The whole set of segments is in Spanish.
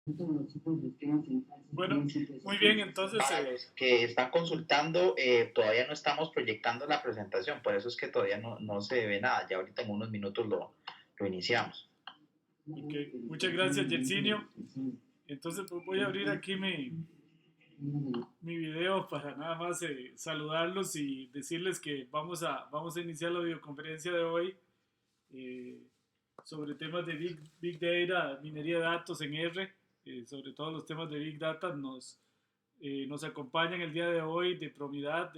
Bueno, muy bien, entonces, Para los que están consultando, todavía no estamos proyectando la presentación, por eso es que todavía no se ve nada. Ya ahorita en unos minutos lo iniciamos. ok, muchas gracias, Yersinio. Entonces, pues, voy a abrir aquí mi video para nada más saludarlos y decirles que vamos a iniciar la videoconferencia de hoy eh, sobre temas de Big Data, minería de datos en R, sobre todo los temas de Big Data. Nos acompañan el día de hoy de Promidad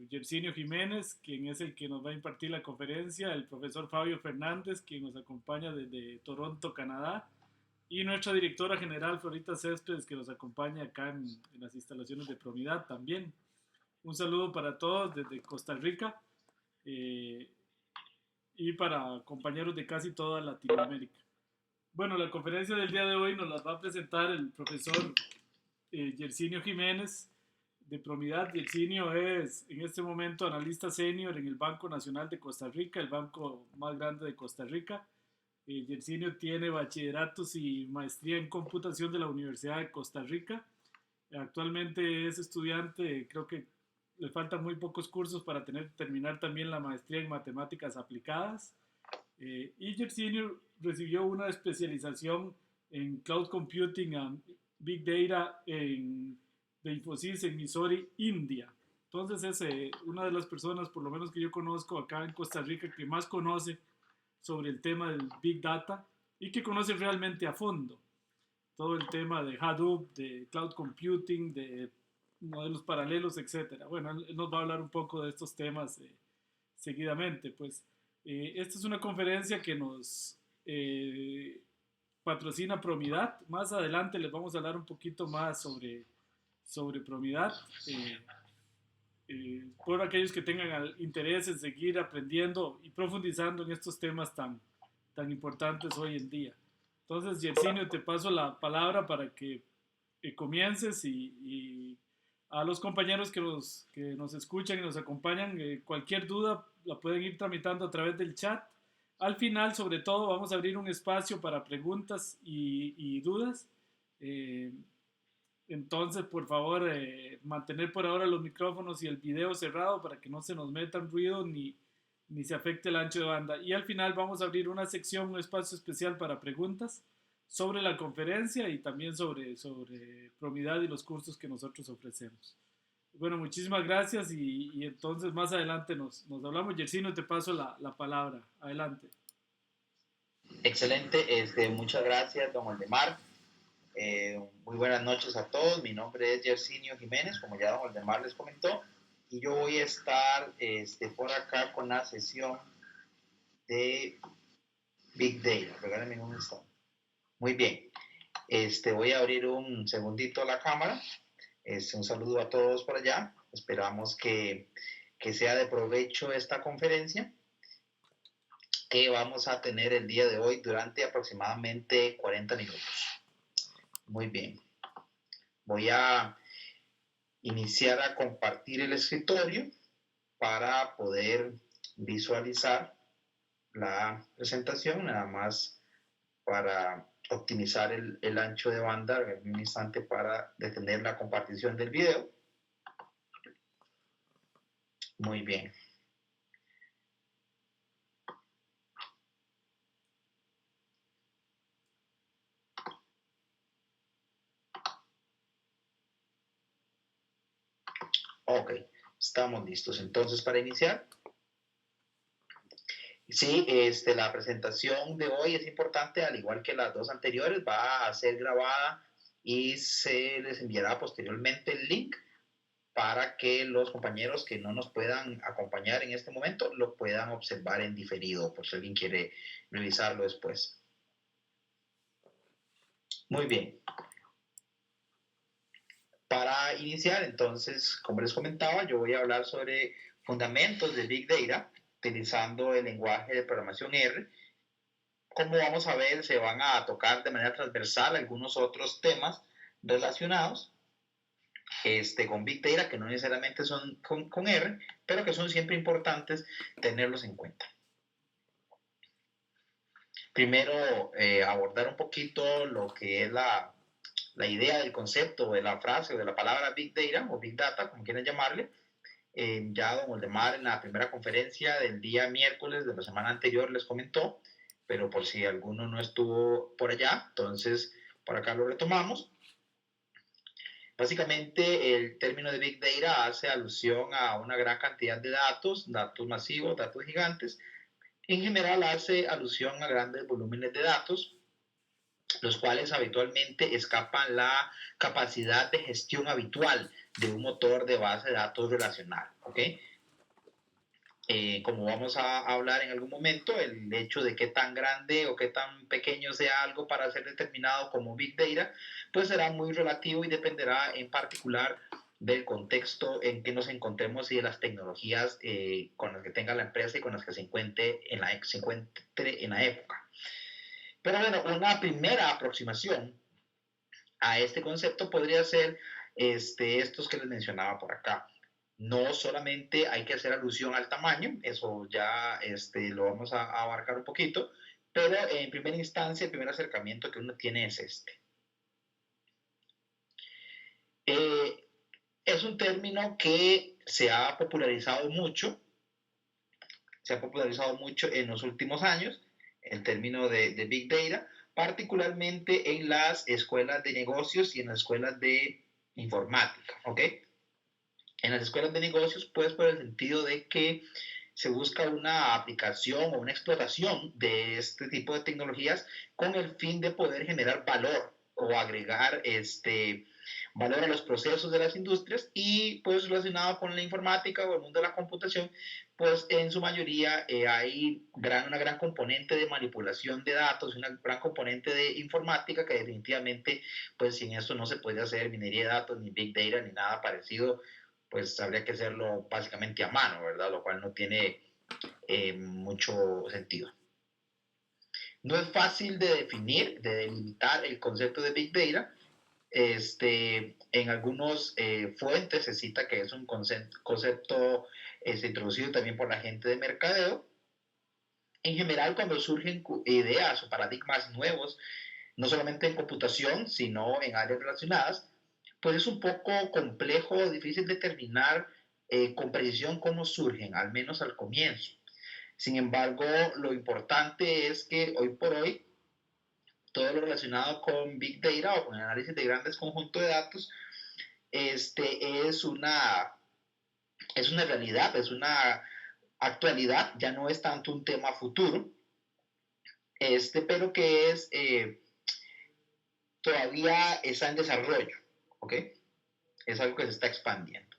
Yersinio Jiménez, quien es el que nos va a impartir la conferencia, el profesor Fabio Fernández, quien nos acompaña desde Toronto, Canadá, y nuestra directora general, Florita Céspedes, que nos acompaña acá en las instalaciones de Promidad también. Un saludo para todos desde Costa Rica eh, y para compañeros de casi toda Latinoamérica. Bueno, la conferencia del día de hoy nos la va a presentar el profesor Yersinio Jiménez de Promidad. Yersinio es en este momento analista senior en el Banco Nacional de Costa Rica, el banco más grande de Costa Rica. Yersinio tiene bachilleratos y maestría en computación de la Universidad de Costa Rica. Actualmente es estudiante, creo que le faltan muy pocos cursos para terminar también la maestría en matemáticas aplicadas. Y Yersinio recibió una especialización en Cloud Computing and Big Data de Infosys en Missouri, India. Entonces es una de las personas, por lo menos que yo conozco acá en Costa Rica, que más conoce sobre el tema del Big Data y que conoce realmente a fondo todo el tema de Hadoop, de Cloud Computing, de modelos paralelos, etcétera. Bueno, él nos va a hablar un poco de estos temas seguidamente. Pues esta es una conferencia que nos patrocina Promidad. Más adelante les vamos a hablar un poquito más sobre Promidad. Por aquellos que tengan interés en seguir aprendiendo y profundizando en estos temas tan importantes hoy en día. Entonces, Yersinio, te paso la palabra para que comiences y a los compañeros que nos escuchan y nos acompañan, cualquier duda la pueden ir tramitando a través del chat. Al final, sobre todo, vamos a abrir un espacio para preguntas y dudas. Eh, entonces, por favor, mantener por ahora los micrófonos y el video cerrado para que no se nos metan ruido ni se afecte el ancho de banda. Y al final vamos a abrir una sección, un espacio especial para preguntas sobre la conferencia y también sobre Promidad y los cursos que nosotros ofrecemos. Bueno, muchísimas gracias y entonces más adelante nos hablamos. Yersino, te paso la palabra. Adelante. Excelente, muchas gracias, don Waldemar. Muy buenas noches a todos. Mi nombre es Yersinio Jiménez, como ya don Waldemar les comentó, y yo voy a estar por acá con la sesión de Big Data. Regálenme un instante. Muy bien. Voy a abrir un segundito la cámara. Un saludo a todos por allá. Esperamos que sea de provecho esta conferencia que vamos a tener el día de hoy durante aproximadamente 40 minutos. Muy bien. Voy a iniciar a compartir el escritorio para poder visualizar la presentación, nada más para optimizar el ancho de banda en un instante para detener la compartición del video. Muy bien. Ok, estamos listos. Entonces, para iniciar, sí, la presentación de hoy es importante, al igual que las dos anteriores, va a ser grabada y se les enviará posteriormente el link para que los compañeros que no nos puedan acompañar en este momento lo puedan observar en diferido, por si alguien quiere revisarlo después. Muy bien. Para iniciar, entonces, como les comentaba, yo voy a hablar sobre fundamentos de Big Data utilizando el lenguaje de programación R. Como vamos a ver, se van a tocar de manera transversal algunos otros temas relacionados con Big Data, que no necesariamente son con R, pero que son siempre importantes tenerlos en cuenta. Primero, abordar un poquito lo que es la la idea del concepto, de la frase o de la palabra Big Data o Big Data, como quieran llamarle. Ya don Oldemar en la primera conferencia del día miércoles de la semana anterior les comentó, pero por si alguno no estuvo por allá, entonces por acá lo retomamos. Básicamente el término de Big Data hace alusión a una gran cantidad de datos, datos masivos, datos gigantes. En general hace alusión a grandes volúmenes de datos, los cuales habitualmente escapan la capacidad de gestión habitual de un motor de base de datos relacional. ¿Ok? Como vamos a hablar en algún momento, el hecho de qué tan grande o qué tan pequeño sea algo para ser determinado como Big Data, pues será muy relativo y dependerá en particular del contexto en que nos encontremos y de las tecnologías con las que tenga la empresa y con las que se encuentre en la época. Pero bueno, una primera aproximación a este concepto podría ser estos que les mencionaba por acá. No solamente hay que hacer alusión al tamaño, eso ya lo vamos a abarcar un poquito, pero en primera instancia el primer acercamiento que uno tiene es este. Es un término que se ha popularizado mucho en los últimos años, el término de Big Data, particularmente en las escuelas de negocios y en las escuelas de informática, ¿ok? En las escuelas de negocios, pues por el sentido de que se busca una aplicación o una explotación de este tipo de tecnologías con el fin de poder generar valor o agregar valor a los procesos de las industrias y pues relacionado con la informática o el mundo de la computación, pues en su mayoría hay una gran componente de manipulación de datos, una gran componente de informática que definitivamente pues sin esto no se puede hacer minería de datos, ni big data, ni nada parecido, pues habría que hacerlo básicamente a mano, ¿verdad? Lo cual no tiene mucho sentido. No es fácil de definir, de delimitar el concepto de Big Data. En algunas fuentes se cita que es un concepto introducido también por la gente de mercadeo. En general, cuando surgen ideas o paradigmas nuevos, no solamente en computación, sino en áreas relacionadas, pues es un poco complejo o difícil determinar con precisión cómo surgen, al menos al comienzo. Sin embargo, lo importante es que hoy por hoy todo lo relacionado con Big Data o con el análisis de grandes conjuntos de datos es una realidad, es una actualidad, ya no es tanto un tema futuro, pero que todavía está en desarrollo, ¿ok? Es algo que se está expandiendo.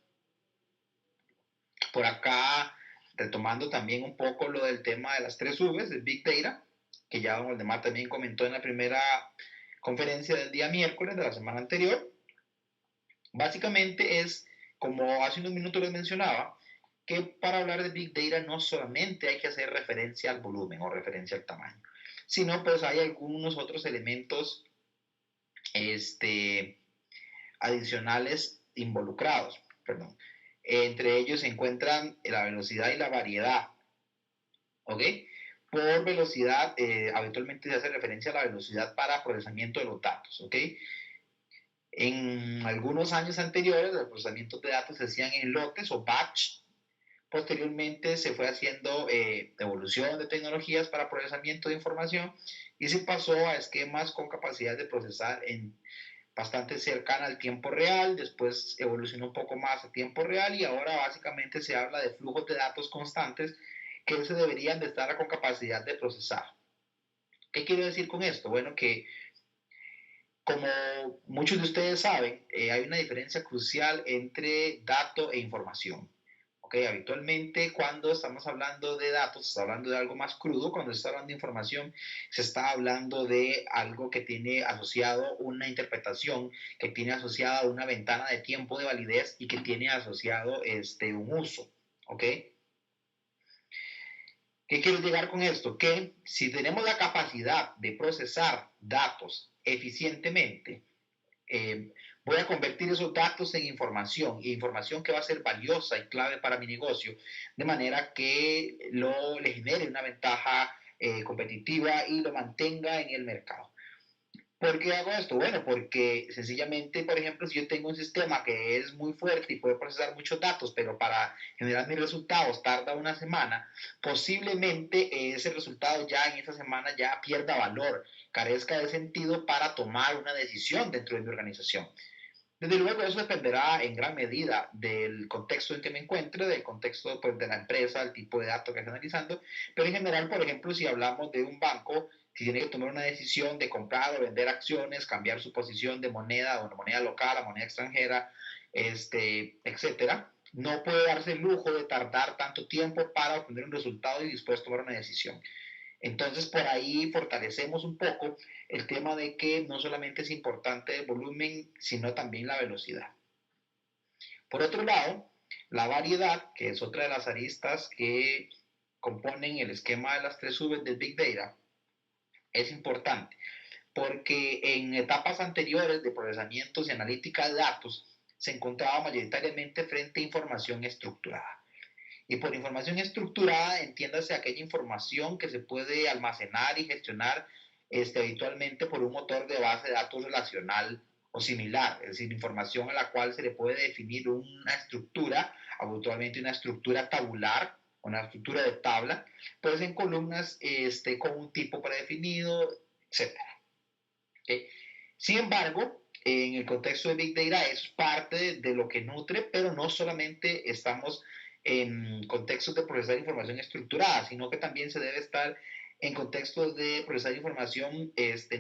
Por acá, retomando también un poco lo del tema de las 3 Vs, de Big Data, que ya don Waldemar también comentó en la primera conferencia del día miércoles de la semana anterior. Básicamente es, como hace unos minutos les mencionaba, que para hablar de Big Data no solamente hay que hacer referencia al volumen o referencia al tamaño, sino pues hay algunos otros elementos adicionales involucrados, perdón. Entre ellos se encuentran la velocidad y la variedad, ¿ok? Por velocidad, habitualmente se hace referencia a la velocidad para procesamiento de los datos, ¿ok? En algunos años anteriores, los procesamientos de datos se hacían en lotes o batch. Posteriormente se fue haciendo evolución de tecnologías para procesamiento de información y se pasó a esquemas con capacidad de procesar en bastante cercana al tiempo real, después evolucionó un poco más a tiempo real y ahora básicamente se habla de flujos de datos constantes que se deberían de estar con capacidad de procesar. ¿Qué quiero decir con esto? Bueno, que como muchos de ustedes saben, hay una diferencia crucial entre dato e información. Okay, habitualmente cuando estamos hablando de datos, se está hablando de algo más crudo, cuando se está hablando de información, se está hablando de algo que tiene asociado una interpretación, que tiene asociada una ventana de tiempo de validez y que tiene asociado un uso. ¿Ok? ¿Qué quiero llegar con esto? Que si tenemos la capacidad de procesar datos eficientemente, voy a convertir esos datos en información, y información que va a ser valiosa y clave para mi negocio, de manera que le genere una ventaja competitiva y lo mantenga en el mercado. ¿Por qué hago esto? Bueno, porque sencillamente, por ejemplo, si yo tengo un sistema que es muy fuerte y puede procesar muchos datos, pero para generar mis resultados tarda una semana, posiblemente ese resultado ya en esa semana ya pierda valor, carezca de sentido para tomar una decisión dentro de mi organización. Desde luego, eso dependerá en gran medida del contexto en que me encuentre, del contexto pues, de la empresa, el tipo de datos que esté analizando, pero en general, por ejemplo, si hablamos de un banco, si tiene que tomar una decisión de comprar o vender acciones, cambiar su posición de moneda, o de moneda local a moneda extranjera, etcétera, no puede darse el lujo de tardar tanto tiempo para obtener un resultado y después tomar una decisión. Entonces, por ahí fortalecemos un poco el tema de que no solamente es importante el volumen, sino también la velocidad. Por otro lado, la variedad, que es otra de las aristas que componen el esquema de las 3 Vs del Big Data, es importante porque en etapas anteriores de procesamientos y analítica de datos se encontraba mayoritariamente frente a información estructurada. Y por información estructurada, entiéndase aquella información que se puede almacenar y gestionar habitualmente por un motor de base de datos relacional o similar, es decir, información a la cual se le puede definir una estructura, habitualmente una estructura tabular, una estructura de tabla, pues en columnas con un tipo predefinido, etc. ¿Okay? Sin embargo, en el contexto de Big Data es parte de lo que nutre, pero no solamente estamos en contextos de procesar información estructurada, sino que también se debe estar en contextos de procesar información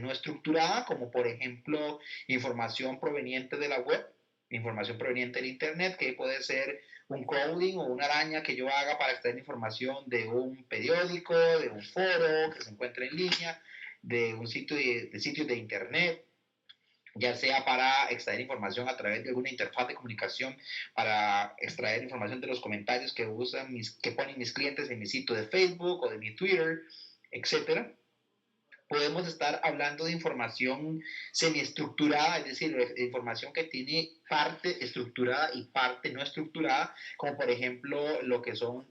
no estructurada, como por ejemplo información proveniente de la web, información proveniente del internet, que puede ser un crawling o una araña que yo haga para extraer información de un periódico, de un foro que se encuentra en línea, de un sitio de sitios de internet, ya sea para extraer información a través de alguna interfaz de comunicación, para extraer información de los comentarios que ponen mis clientes en mi sitio de Facebook o de mi Twitter, etcétera. Podemos estar hablando de información semiestructurada, es decir, información que tiene parte estructurada y parte no estructurada, como por ejemplo lo que son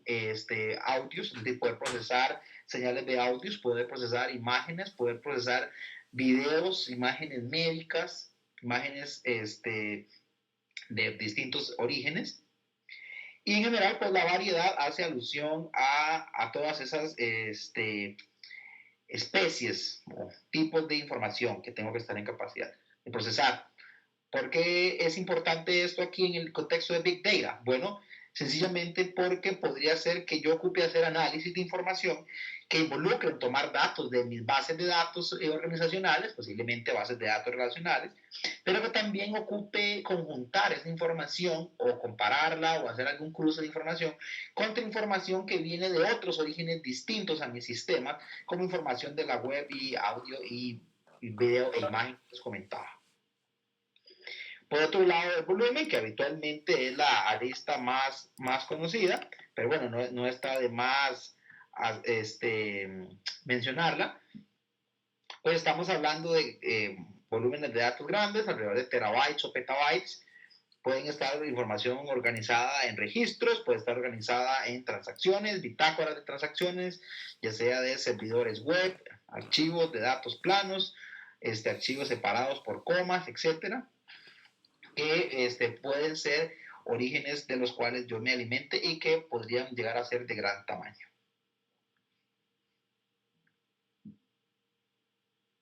audios, es decir, poder procesar señales de audios, poder procesar imágenes, poder procesar videos, imágenes médicas, imágenes de distintos orígenes. Y en general, pues la variedad hace alusión a todas esas especies o tipos de información que tengo que estar en capacidad de procesar. ¿Por qué es importante esto aquí en el contexto de Big Data? Bueno, sencillamente porque podría ser que yo ocupe hacer análisis de información que involucren tomar datos de mis bases de datos organizacionales, posiblemente bases de datos relacionales, pero que también ocupe conjuntar esa información o compararla o hacer algún cruce de información contra información que viene de otros orígenes distintos a mi sistema, como información de la web y audio y video e imagen que les comentaba. Por otro lado, el volumen, que habitualmente es la arista más conocida, pero bueno, no está de más mencionarla, pues estamos hablando de volúmenes de datos grandes, alrededor de terabytes o petabytes. Pueden estar información organizada en registros, puede estar organizada en transacciones, bitácoras de transacciones, ya sea de servidores web, archivos de datos planos, archivos separados por comas, etcétera, que pueden ser orígenes de los cuales yo me alimente y que podrían llegar a ser de gran tamaño.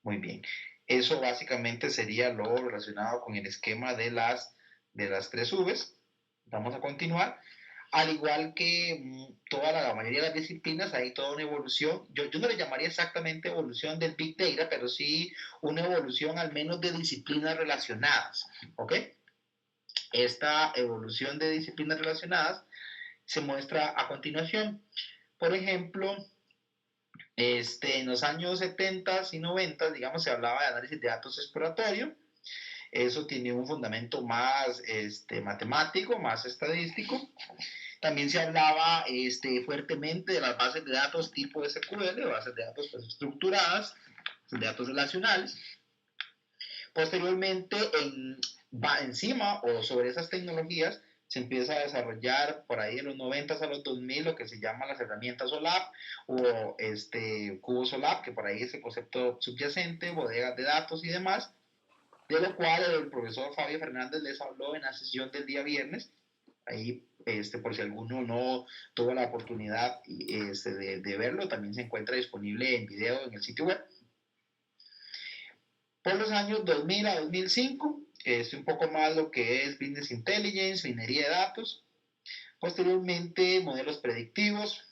Muy bien. Eso básicamente sería lo relacionado con el esquema de las 3 Vs. Vamos a continuar. Al igual que toda la mayoría de las disciplinas, hay toda una evolución. Yo no le llamaría exactamente evolución del Big Data, pero sí una evolución al menos de disciplinas relacionadas. ¿Ok? Esta evolución de disciplinas relacionadas se muestra a continuación. Por ejemplo, en los años 70 y 90, digamos, se hablaba de análisis de datos exploratorio. Eso tiene un fundamento más matemático, más estadístico. También se hablaba fuertemente de las bases de datos tipo SQL, bases de datos pues, estructuradas, de datos relacionales. Posteriormente, encima o sobre esas tecnologías, se empieza a desarrollar por ahí de los 90 a los 2000 lo que se llama las herramientas OLAP o cubos OLAP, que por ahí es el concepto subyacente, bodegas de datos y demás, de lo cual el profesor Fabio Fernández les habló en la sesión del día viernes. Ahí, por si alguno no tuvo la oportunidad de verlo, también se encuentra disponible en video en el sitio web. Por los años 2000 a 2005, un poco más lo que es Business Intelligence, minería de datos. Posteriormente, modelos predictivos,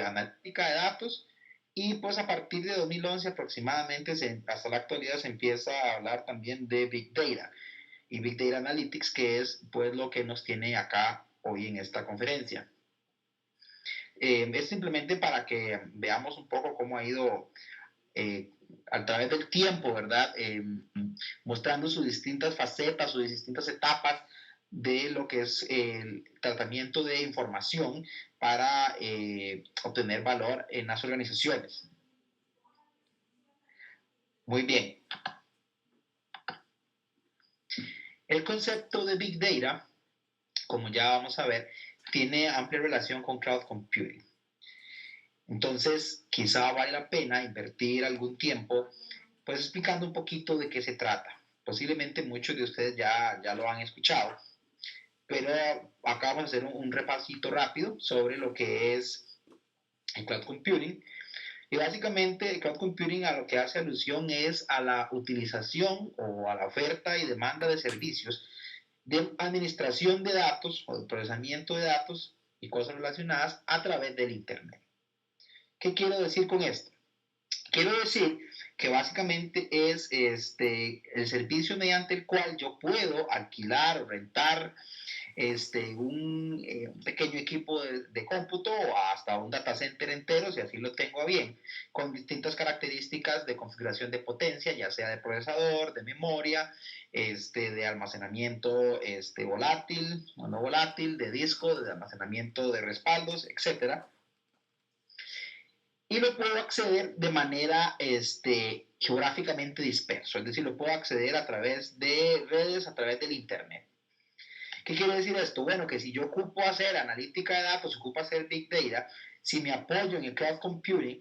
analítica de datos. Y pues a partir de 2011 aproximadamente, hasta la actualidad, se empieza a hablar también de Big Data y Big Data Analytics, que es pues lo que nos tiene acá hoy en esta conferencia. Es simplemente para que veamos un poco cómo ha ido a través del tiempo, ¿verdad? Mostrando sus distintas facetas, sus distintas etapas de lo que es el tratamiento de información para obtener valor en las organizaciones. Muy bien. El concepto de Big Data, como ya vamos a ver, tiene amplia relación con Cloud Computing. Entonces, quizá vale la pena invertir algún tiempo, pues explicando un poquito de qué se trata. Posiblemente muchos de ustedes ya lo han escuchado, pero acá vamos a hacer un repasito rápido sobre lo que es el Cloud Computing. Y básicamente el Cloud Computing a lo que hace alusión es a la utilización o a la oferta y demanda de servicios de administración de datos o de procesamiento de datos y cosas relacionadas a través del Internet. ¿Qué quiero decir con esto? Quiero decir que básicamente es el servicio mediante el cual yo puedo alquilar o rentar un pequeño equipo de cómputo o hasta un data center entero, si así lo tengo a bien, con distintas características de configuración de potencia, ya sea de procesador, de memoria, de almacenamiento volátil o no volátil, de disco, de almacenamiento de respaldos, etcétera. Y lo puedo acceder de manera geográficamente disperso, es decir, lo puedo acceder a través de redes, a través del Internet. ¿Qué quiere decir esto? Bueno, que si yo ocupo hacer analítica de datos, ocupo hacer Big Data, si me apoyo en el Cloud Computing,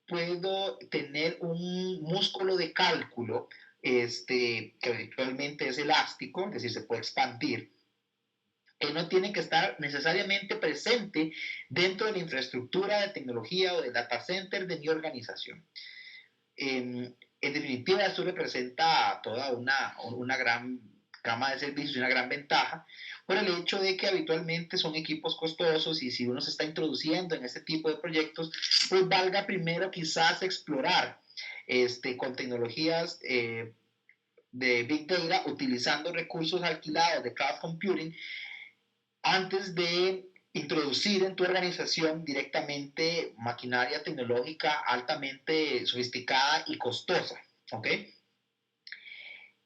puedo tener un músculo de cálculo que virtualmente es elástico, es decir, se puede expandir, que no tiene que estar necesariamente presente dentro de la infraestructura de tecnología o del data center de mi organización. En definitiva, esto representa toda una gran gama de servicios y una gran ventaja por el hecho de que habitualmente son equipos costosos y si uno se está introduciendo en este tipo de proyectos, pues valga primero quizás explorar con tecnologías de Big Data utilizando recursos alquilados de Cloud Computing antes de introducir en tu organización directamente maquinaria tecnológica altamente sofisticada y costosa, ¿ok?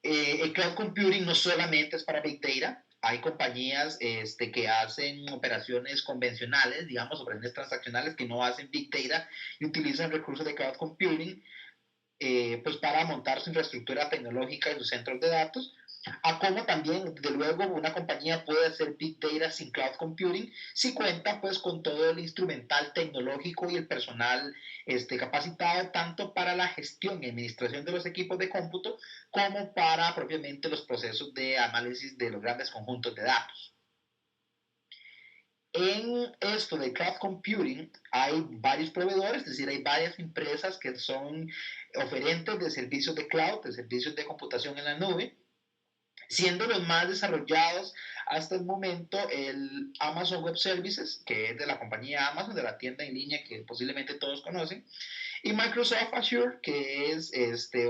El Cloud Computing no solamente es para Big Data, hay compañías que hacen operaciones convencionales, digamos, operaciones transaccionales que no hacen Big Data y utilizan recursos de Cloud Computing pues para montar su infraestructura tecnológica y sus centros de datos, a cómo también, desde luego, una compañía puede hacer Big Data sin Cloud Computing si cuenta pues con todo el instrumental tecnológico y el personal capacitado tanto para la gestión y administración de los equipos de cómputo como para propiamente los procesos de análisis de los grandes conjuntos de datos. En esto de Cloud Computing hay varios proveedores, es decir, hay varias empresas que son oferentes de servicios de cloud, de servicios de computación en la nube, siendo los más desarrollados hasta el momento el Amazon Web Services, que es de la compañía Amazon, de la tienda en línea que posiblemente todos conocen, y Microsoft Azure, que es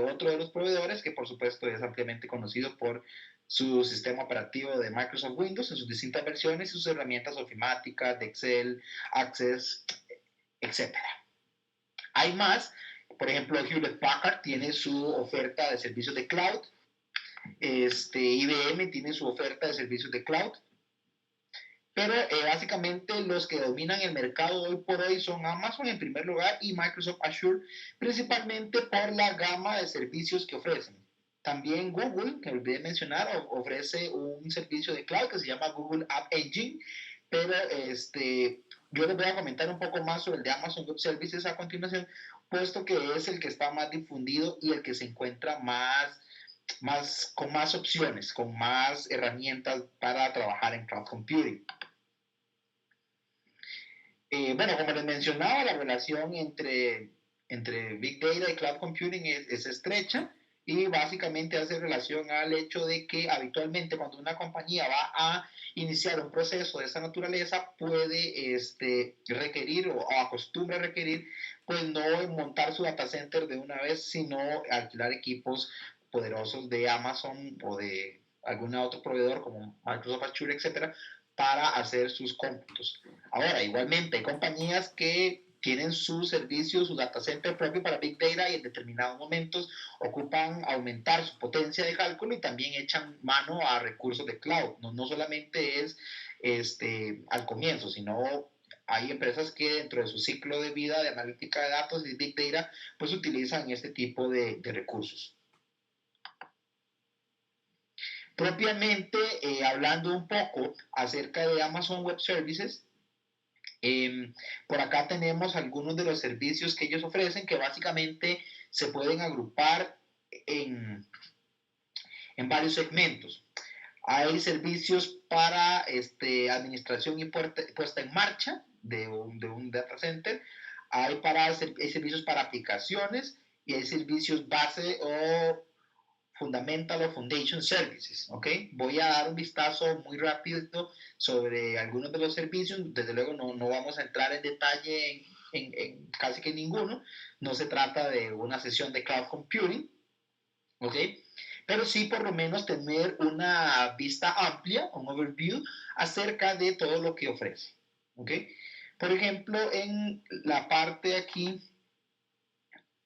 otro de los proveedores que por supuesto es ampliamente conocido por su sistema operativo de Microsoft Windows en sus distintas versiones y sus herramientas ofimáticas de Excel, Access, etc. Hay más, por ejemplo, Hewlett Packard tiene su oferta de servicios de cloud, IBM tiene su oferta de servicios de cloud, pero básicamente los que dominan el mercado hoy por hoy son Amazon en primer lugar y Microsoft Azure, principalmente por la gama de servicios que ofrecen. También Google, que olvidé mencionar, ofrece un servicio de cloud que se llama Google App Engine, pero yo les voy a comentar un poco más sobre el de Amazon Web Services a continuación, puesto que es el que está más difundido y el que se encuentra con más opciones, con más herramientas para trabajar en cloud computing. Bueno, como les mencionaba, la relación entre Big Data y Cloud Computing es estrecha y básicamente hace relación al hecho de que habitualmente cuando una compañía va a iniciar un proceso de esta naturaleza puede requerir o acostumbra a requerir pues no montar su data center de una vez, sino alquilar equipos poderosos de Amazon o de algún otro proveedor como Microsoft Azure, etcétera, para hacer sus cómputos. Ahora, igualmente, hay compañías que tienen su servicio, su data center propio para Big Data y en determinados momentos ocupan aumentar su potencia de cálculo y también echan mano a recursos de cloud. No solamente es al comienzo, sino hay empresas que dentro de su ciclo de vida de analítica de datos y Big Data, pues utilizan este tipo de recursos. Propiamente, hablando un poco acerca de Amazon Web Services, por acá tenemos algunos de los servicios que ellos ofrecen que básicamente se pueden agrupar en, en varios segmentos. Hay servicios para administración y puesta en marcha de un data center. Hay servicios para aplicaciones y hay servicios base o Fundamental o Foundation Services, ¿ok? Voy a dar un vistazo muy rápido sobre algunos de los servicios, desde luego no vamos a entrar en detalle en casi que ninguno, no se trata de una sesión de cloud computing, ¿ok? Pero sí por lo menos tener una vista amplia, un overview acerca de todo lo que ofrece, ¿ok? Por ejemplo, en la parte aquí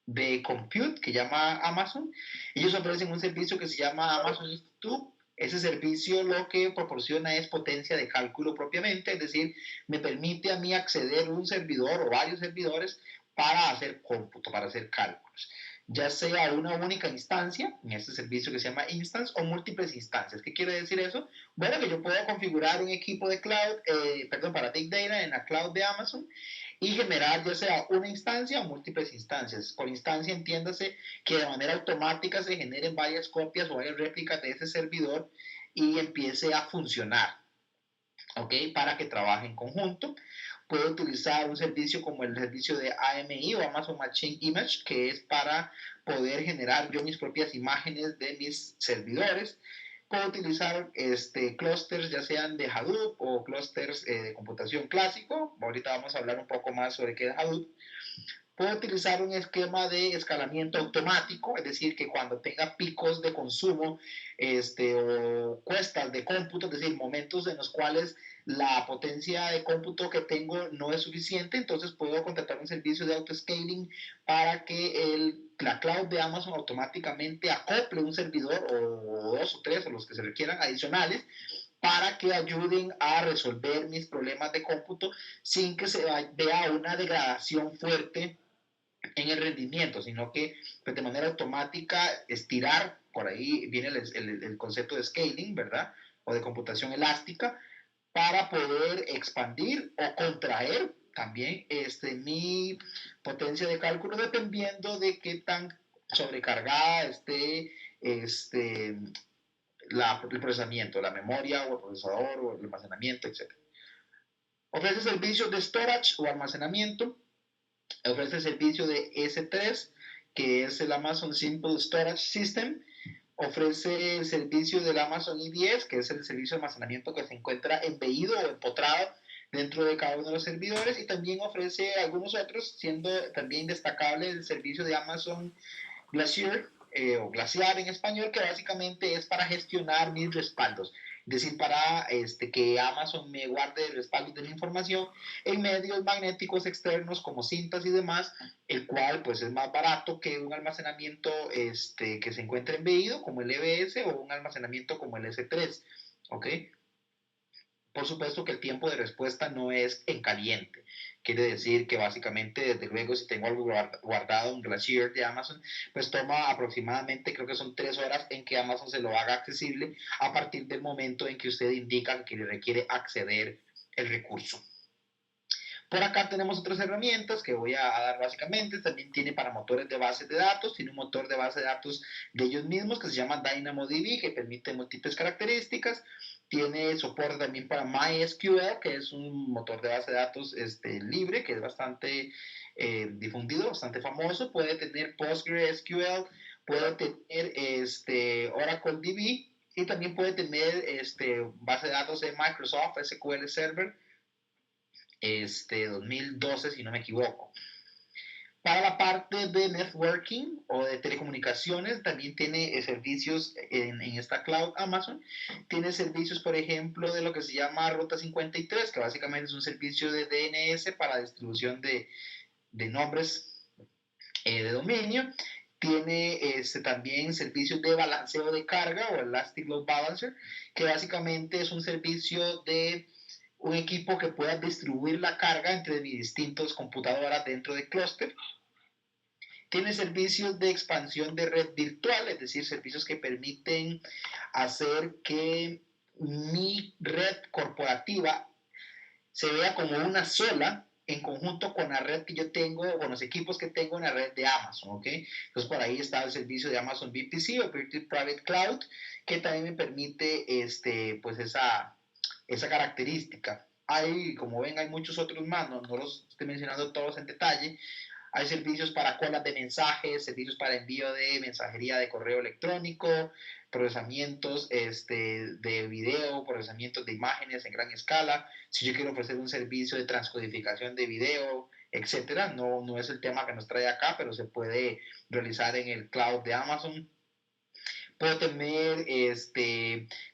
de compute que llama Amazon. Ellos ofrecen un servicio que se llama Amazon Institute. Ese servicio lo que proporciona es potencia de cálculo propiamente, es decir, me permite a mí acceder a un servidor o varios servidores para hacer cómputo, para hacer cálculos, ya sea una única instancia, en este servicio que se llama Instance, o múltiples instancias. ¿Qué quiere decir eso? Bueno, que yo puedo configurar un equipo de cloud, para Big Data en la cloud de Amazon y generar ya sea una instancia o múltiples instancias. Por instancia entiéndase que de manera automática se generen varias copias o varias réplicas de ese servidor y empiece a funcionar, ¿ok? Para que trabaje en conjunto. Puedo utilizar un servicio como el servicio de AMI o Amazon Machine Image, que es para poder generar yo mis propias imágenes de mis servidores. Puedo utilizar clusters ya sean de Hadoop o clusters de computación clásico. Ahorita vamos a hablar un poco más sobre qué es Hadoop. Puedo utilizar un esquema de escalamiento automático, es decir, que cuando tenga picos de consumo o cuestas de cómputo, es decir, momentos en los cuales la potencia de cómputo que tengo no es suficiente, entonces puedo contratar un servicio de autoscaling para que la cloud de Amazon automáticamente acople un servidor o dos o tres o los que se requieran adicionales para que ayuden a resolver mis problemas de cómputo sin que se vea una degradación fuerte en el rendimiento, sino que pues, de manera automática estirar, por ahí viene el concepto de scaling, ¿verdad? O de computación elástica, para poder expandir o contraer también mi potencia de cálculo dependiendo de qué tan sobrecargada esté el procesamiento, la memoria o el procesador o el almacenamiento, etc. Ofrece servicios de storage o almacenamiento. Ofrece el servicio de S3, que es el Amazon Simple Storage System. Ofrece el servicio del Amazon EDS, que es el servicio de almacenamiento que se encuentra embebido o empotrado dentro de cada uno de los servidores. Y también ofrece algunos otros, siendo también destacable el servicio de Amazon Glacier, o Glaciar en español, que básicamente es para gestionar mis respaldos. Es decir, para que Amazon me guarde respaldos de mi información en medios magnéticos externos como cintas y demás, el cual pues es más barato que un almacenamiento que se encuentra embebido como el EBS o un almacenamiento como el S3, ¿ok? Por supuesto que el tiempo de respuesta no es en caliente. Quiere decir que básicamente, desde luego, si tengo algo guardado en Glacier de Amazon, pues toma aproximadamente, creo que son 3 horas en que Amazon se lo haga accesible a partir del momento en que usted indica que le requiere acceder el recurso. Por acá tenemos otras herramientas que voy a dar básicamente. También tiene para motores de bases de datos. Tiene un motor de base de datos de ellos mismos que se llama DynamoDB, que permite múltiples características. Tiene soporte también para MySQL, que es un motor de base de datos libre, que es bastante difundido, bastante famoso. Puede tener PostgreSQL, puede tener Oracle DB y también puede tener base de datos de Microsoft SQL Server 2012, si no me equivoco. Para la parte de networking o de telecomunicaciones, también tiene servicios en esta cloud Amazon. Tiene servicios, por ejemplo, de lo que se llama Ruta 53, que básicamente es un servicio de DNS para distribución de nombres de dominio. Tiene también servicios de balanceo de carga o Elastic Load Balancer, que básicamente es un servicio de un equipo que pueda distribuir la carga entre distintas computadoras dentro de clúster. Tiene servicios de expansión de red virtual, es decir, servicios que permiten hacer que mi red corporativa se vea como una sola en conjunto con la red que yo tengo, con los equipos que tengo en la red de Amazon, ¿ok? Entonces por ahí está el servicio de Amazon VPC o Virtual Private Cloud, que también me permite pues esa característica. Como ven, hay muchos otros más, no los estoy mencionando todos en detalle. Hay servicios para colas de mensajes, servicios para envío de mensajería de correo electrónico, procesamientos de video, procesamientos de imágenes en gran escala. Si yo quiero ofrecer un servicio de transcodificación de video, etcétera, no es el tema que nos trae acá, pero se puede realizar en el cloud de Amazon. Puedo tener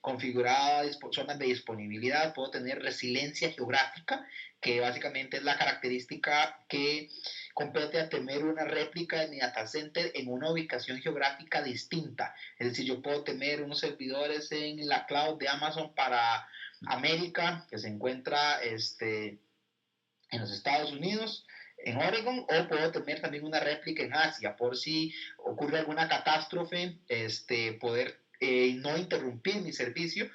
configuradas zonas de disponibilidad, puedo tener resiliencia geográfica, que básicamente es la característica que compete a tener una réplica de mi data center en una ubicación geográfica distinta. Es decir, yo puedo tener unos servidores en la cloud de Amazon para América, que se encuentra en los Estados Unidos, en Oregon, o puedo tener también una réplica en Asia, por si ocurre alguna catástrofe, poder no interrumpir mi servicio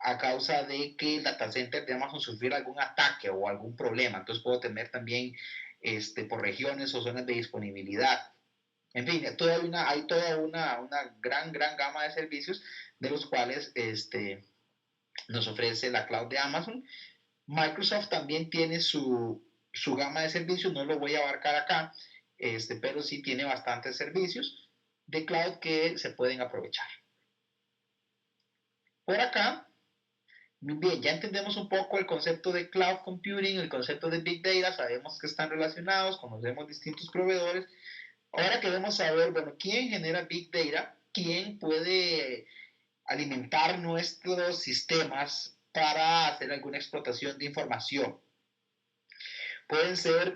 a causa de que el data center de Amazon sufriera algún ataque o algún problema. Entonces puedo tener también por regiones o zonas de disponibilidad. En fin, hay toda una gran gama de servicios de los cuales nos ofrece la cloud de Amazon. Microsoft también tiene su gama de servicios, no lo voy a abarcar acá, pero sí tiene bastantes servicios de cloud que se pueden aprovechar. Por acá, bien, ya entendemos un poco el concepto de cloud computing, el concepto de big data, sabemos que están relacionados, conocemos distintos proveedores. Ahora queremos saber, bueno, ¿quién genera big data? ¿Quién puede alimentar nuestros sistemas para hacer alguna explotación de información? Pueden ser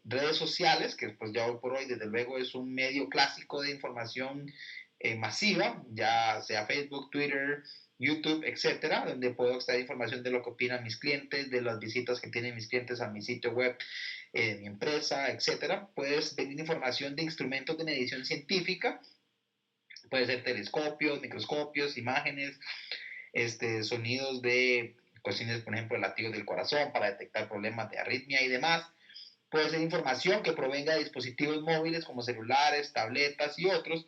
redes sociales, que pues ya hoy por hoy desde luego es un medio clásico de información masiva, ya sea Facebook, Twitter, YouTube, etcétera, donde puedo extraer información de lo que opinan mis clientes, de las visitas que tienen mis clientes a mi sitio web, mi empresa, etcétera. Puedes venir información de instrumentos de medición científica, puede ser telescopios, microscopios, imágenes, sonidos de cuestiones, por ejemplo, latidos del corazón para detectar problemas de arritmia y demás. Puede ser información que provenga de dispositivos móviles como celulares, tabletas y otros.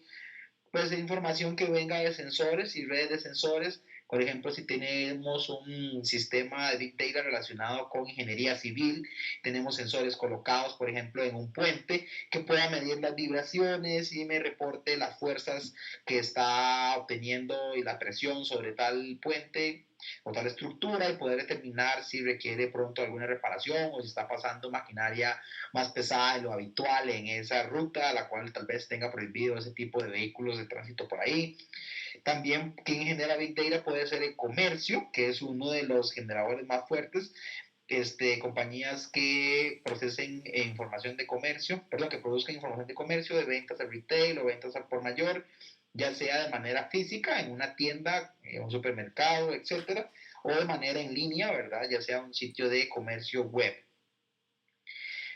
Puede ser información que venga de sensores y redes de sensores. Por ejemplo, si tenemos un sistema de Big Data relacionado con ingeniería civil, tenemos sensores colocados, por ejemplo, en un puente que pueda medir las vibraciones y me reporte las fuerzas que está obteniendo y la presión sobre tal puente o tal estructura y poder determinar si requiere pronto alguna reparación o si está pasando maquinaria más pesada de lo habitual en esa ruta, a la cual tal vez tenga prohibido ese tipo de vehículos de tránsito por ahí. También quien genera Big Data puede ser el comercio, que es uno de los generadores más fuertes. Compañías que procesen información de comercio, perdón, que produzcan información de comercio, de ventas al retail o ventas al por mayor, ya sea de manera física en una tienda, un supermercado, etcétera, o de manera en línea, ¿verdad? Ya sea un sitio de comercio web.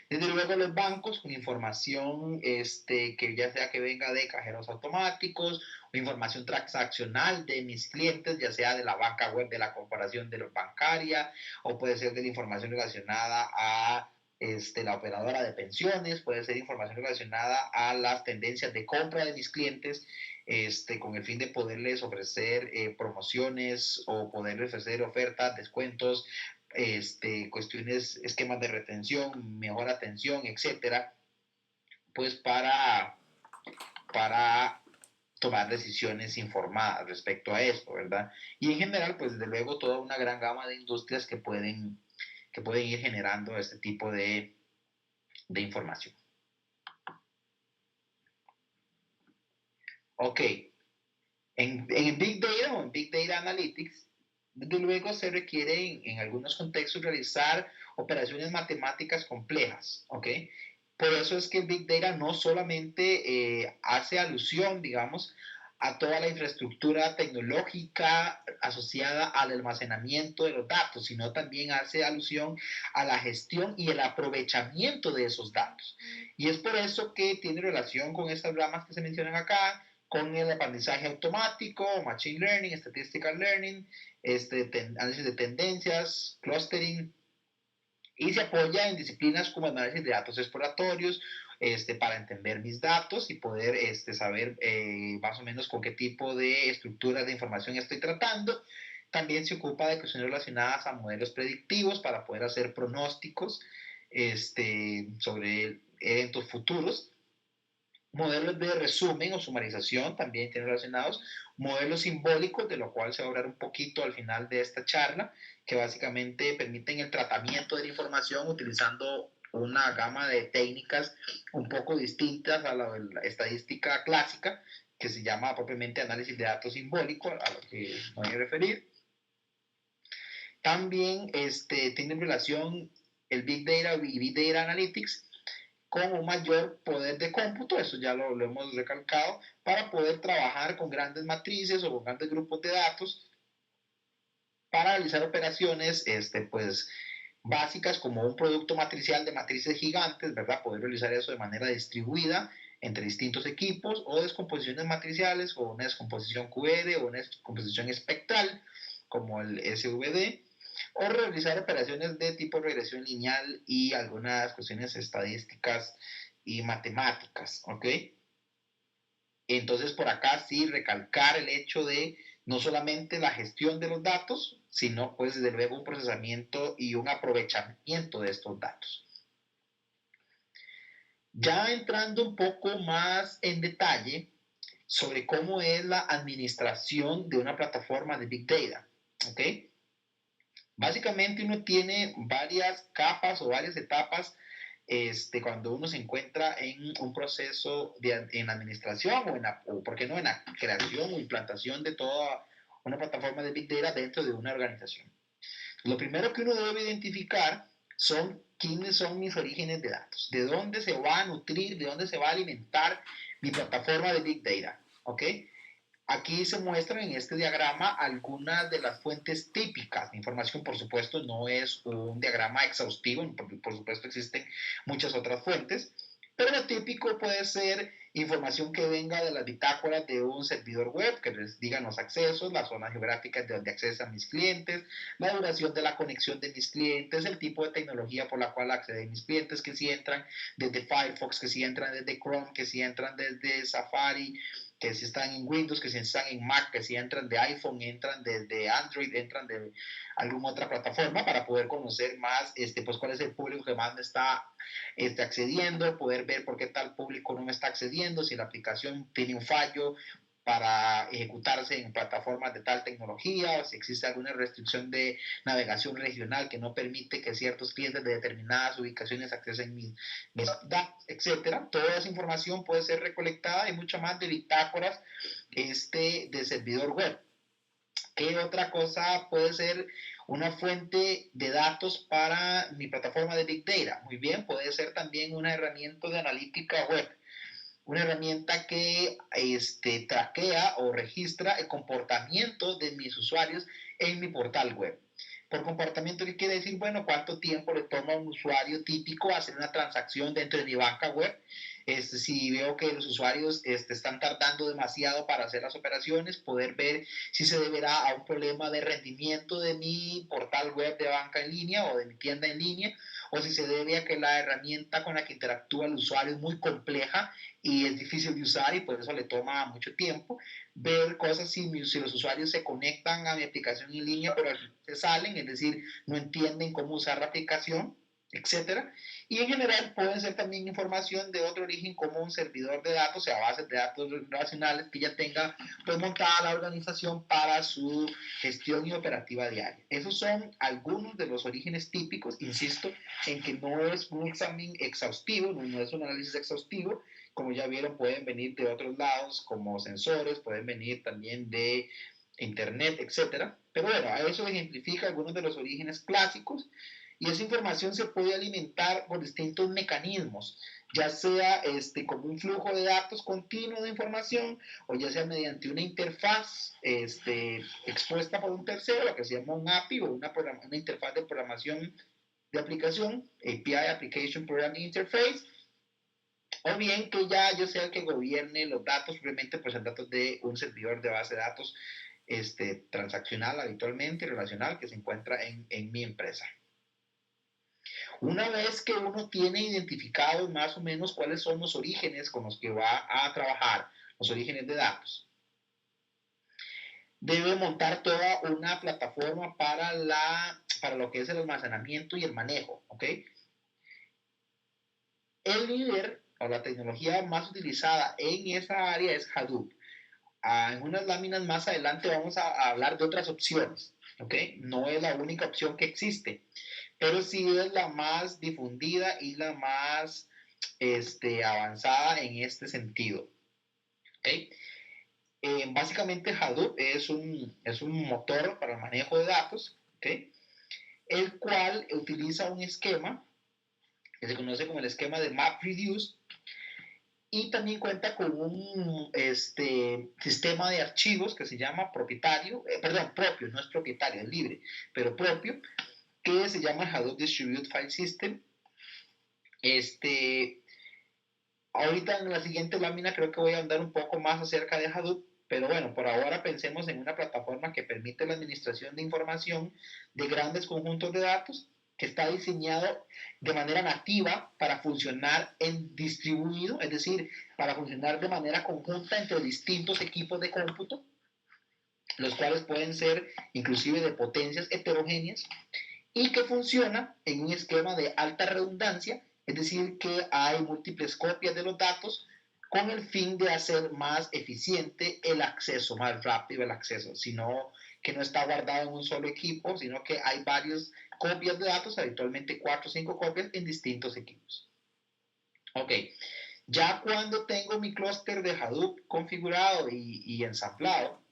Desde luego los bancos con información que ya sea que venga de cajeros automáticos o información transaccional de mis clientes, ya sea de la banca web de la corporación de los bancaria o puede ser de la información relacionada a la operadora de pensiones, puede ser información relacionada a las tendencias de compra de mis clientes, con el fin de poderles ofrecer promociones o poderles ofrecer ofertas, descuentos, cuestiones, esquemas de retención, mejor atención, etcétera, pues para tomar decisiones informadas respecto a esto, ¿verdad? Y en general, pues desde luego toda una gran gama de industrias que pueden ir generando este tipo de información. Ok, en Big Data o en Big Data Analytics, desde luego se requiere en algunos contextos realizar operaciones matemáticas complejas, ¿ok? Por eso es que el Big Data no solamente hace alusión, digamos, a toda la infraestructura tecnológica asociada al almacenamiento de los datos, sino también hace alusión a la gestión y el aprovechamiento de esos datos. Y es por eso que tiene relación con estas ramas que se mencionan acá, con el aprendizaje automático, machine learning, statistical learning, análisis de tendencias, clustering, y se apoya en disciplinas como análisis de datos exploratorios, para entender mis datos y poder saber más o menos con qué tipo de estructuras de información estoy tratando. También se ocupa de cuestiones relacionadas a modelos predictivos para poder hacer pronósticos sobre eventos futuros. Modelos de resumen o sumarización también tienen relacionados. Modelos simbólicos, de lo cual se va a hablar un poquito al final de esta charla, que básicamente permiten el tratamiento de la información utilizando una gama de técnicas un poco distintas a la estadística clásica, que se llama propiamente análisis de datos simbólico, a lo que me voy a referir. También tienen relación el Big Data y Big Data Analytics con un mayor poder de cómputo, eso ya lo hemos recalcado, para poder trabajar con grandes matrices o con grandes grupos de datos para realizar operaciones pues, básicas como un producto matricial de matrices gigantes, ¿verdad? Poder realizar eso de manera distribuida entre distintos equipos, o descomposiciones matriciales, o una descomposición QED, o una descomposición espectral, como el SVD, o realizar operaciones de tipo regresión lineal y algunas cuestiones estadísticas y matemáticas, ¿ok? Entonces, por acá sí recalcar el hecho de no solamente la gestión de los datos, sino pues desde luego un procesamiento y un aprovechamiento de estos datos. Ya entrando un poco más en detalle sobre cómo es la administración de una plataforma de Big Data, ¿ok? Básicamente uno tiene varias capas o varias etapas cuando uno se encuentra en un proceso en administración o, ¿por qué no?, en la creación o implantación de toda una plataforma de Big Data dentro de una organización. Lo primero que uno debe identificar son quiénes son mis orígenes de datos, de dónde se va a nutrir, de dónde se va a alimentar mi plataforma de Big Data, ¿ok? Aquí se muestran en este diagrama algunas de las fuentes típicas de información. Por supuesto, no es un diagrama exhaustivo, por supuesto existen muchas otras fuentes, pero lo típico puede ser información que venga de las bitácoras de un servidor web, que les digan los accesos, las zonas geográficas de donde accesan mis clientes, la duración de la conexión de mis clientes, el tipo de tecnología por la cual acceden mis clientes, que si entran desde Firefox, que si entran desde Chrome, que si entran desde Safari, que si están en Windows, que si están en Mac, que si entran de iPhone, entran desde Android, entran de alguna otra plataforma, para poder conocer más pues cuál es el público que más me está accediendo, poder ver por qué tal público no me está accediendo, si la aplicación tiene un fallo para ejecutarse en plataformas de tal tecnología, o si existe alguna restricción de navegación regional que no permite que ciertos clientes de determinadas ubicaciones accesen mis datos, etcétera. Toda esa información puede ser recolectada y mucho más de bitácoras de servidor web. ¿Qué otra cosa puede ser una fuente de datos para mi plataforma de Big Data? Muy bien, puede ser también una herramienta de analítica web. una herramienta que traquea o registra el comportamiento de mis usuarios en mi portal web. Por comportamiento, ¿qué quiere decir? Bueno, cuánto tiempo le toma a un usuario típico hacer una transacción dentro de mi banca web. Si veo que los usuarios están tardando demasiado para hacer las operaciones, poder ver si se deberá a un problema de rendimiento de mi portal web de banca en línea o de mi tienda en línea, o si se debe a que la herramienta con la que interactúa el usuario es muy compleja y es difícil de usar y por eso le toma mucho tiempo. Ver cosas si los usuarios se conectan a mi aplicación en línea pero se salen, es decir, no entienden cómo usar la aplicación, etcétera. Y en general pueden ser también información de otro origen como un servidor de datos, o sea, bases de datos relacionales que ya tenga pues montada la organización para su gestión y operativa diaria. Esos son algunos de los orígenes típicos, insisto, en que no es un examen exhaustivo, no es un análisis exhaustivo. Como ya vieron, pueden venir de otros lados como sensores, pueden venir también de internet, etcétera. Pero bueno, a eso ejemplifica algunos de los orígenes clásicos y esa información se puede alimentar por distintos mecanismos, ya sea como un flujo de datos continuo de información o ya sea mediante una interfaz expuesta por un tercero, lo que se llama un API o una interfaz de programación de aplicación, API, Application Programming Interface, o bien que ya yo sea el que gobierne los datos, simplemente pues en datos de un servidor de base de datos transaccional habitualmente, relacional, que se encuentra en mi empresa. Una vez que uno tiene identificado más o menos cuáles son los orígenes con los que va a trabajar, los orígenes de datos, debe montar toda una plataforma para lo que es el almacenamiento y el manejo, ¿ok? El líder o la tecnología más utilizada en esa área es Hadoop. En unas láminas más adelante vamos a hablar de otras opciones, ¿ok? No es la única opción que existe, pero sí es la más difundida y la más avanzada en este sentido, ¿ok? Básicamente Hadoop es un motor para el manejo de datos, ¿ok? El cual utiliza un esquema que se conoce como el esquema de MapReduce y también cuenta con un sistema de archivos que se llama propio, no es propietario, es libre, pero propio, que se llama Hadoop Distributed File System. Ahorita en la siguiente lámina creo que voy a andar un poco más acerca de Hadoop, pero bueno, por ahora pensemos en una plataforma que permite la administración de información de grandes conjuntos de datos, que está diseñado de manera nativa para funcionar en distribuido, es decir, para funcionar de manera conjunta entre distintos equipos de cómputo, los cuales pueden ser inclusive de potencias heterogéneas, y que funciona en un esquema de alta redundancia, es decir, que hay múltiples copias de los datos con el fin de hacer más eficiente el acceso, más rápido el acceso, sino que no está guardado en un solo equipo, sino que hay varias copias de datos, habitualmente 4 o 5 copias en distintos equipos. Ok, ya cuando tengo mi clúster de Hadoop configurado y ensamblado,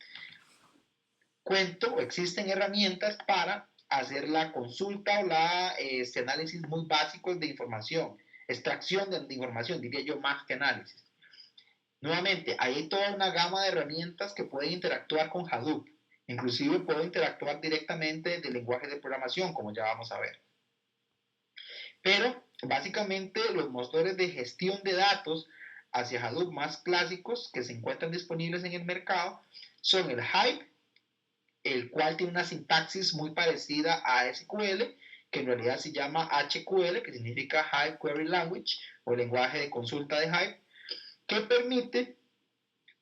existen herramientas para hacer la consulta o análisis muy básicos de información, extracción de información, diría yo, más que análisis. Nuevamente, hay toda una gama de herramientas que pueden interactuar con Hadoop. Inclusive puedo interactuar directamente del lenguaje de programación, como ya vamos a ver. Pero, básicamente, los motores de gestión de datos hacia Hadoop más clásicos que se encuentran disponibles en el mercado son el Hive, el cual tiene una sintaxis muy parecida a SQL, que en realidad se llama HQL, que significa Hive Query Language, o lenguaje de consulta de Hive, que permite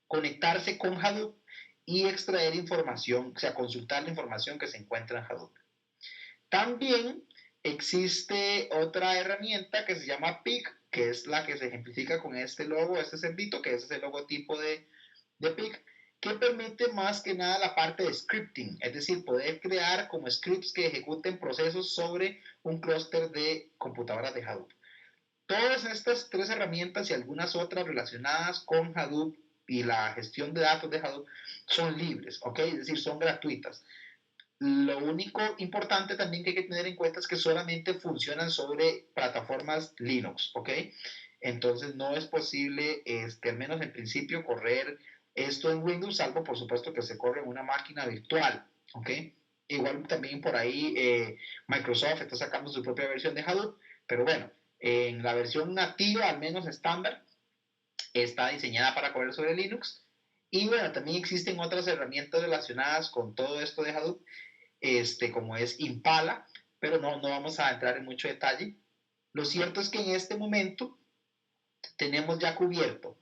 conectarse con Hadoop y extraer información, o sea, consultar la información que se encuentra en Hadoop. También existe otra herramienta que se llama Pig, que es la que se ejemplifica con este logo, este cerdito, que es el logotipo de Pig, que permite más que nada la parte de scripting, es decir, poder crear como scripts que ejecuten procesos sobre un clúster de computadoras de Hadoop. Todas estas tres herramientas y algunas otras relacionadas con Hadoop y la gestión de datos de Hadoop son libres, ¿ok? Es decir, son gratuitas. Lo único importante también que hay que tener en cuenta es que solamente funcionan sobre plataformas Linux, ¿ok? entonces no es posible, al menos en principio, correr esto en Windows, salvo por supuesto que se corre en una máquina virtual, ¿ok? Igual también por ahí Microsoft está sacando su propia versión de Hadoop, pero bueno, en la versión nativa, al menos estándar, está diseñada para correr sobre Linux. Y bueno, también existen otras herramientas relacionadas con todo esto de Hadoop, como es Impala, pero no vamos a entrar en mucho detalle. Lo cierto es que en este momento tenemos ya cubierto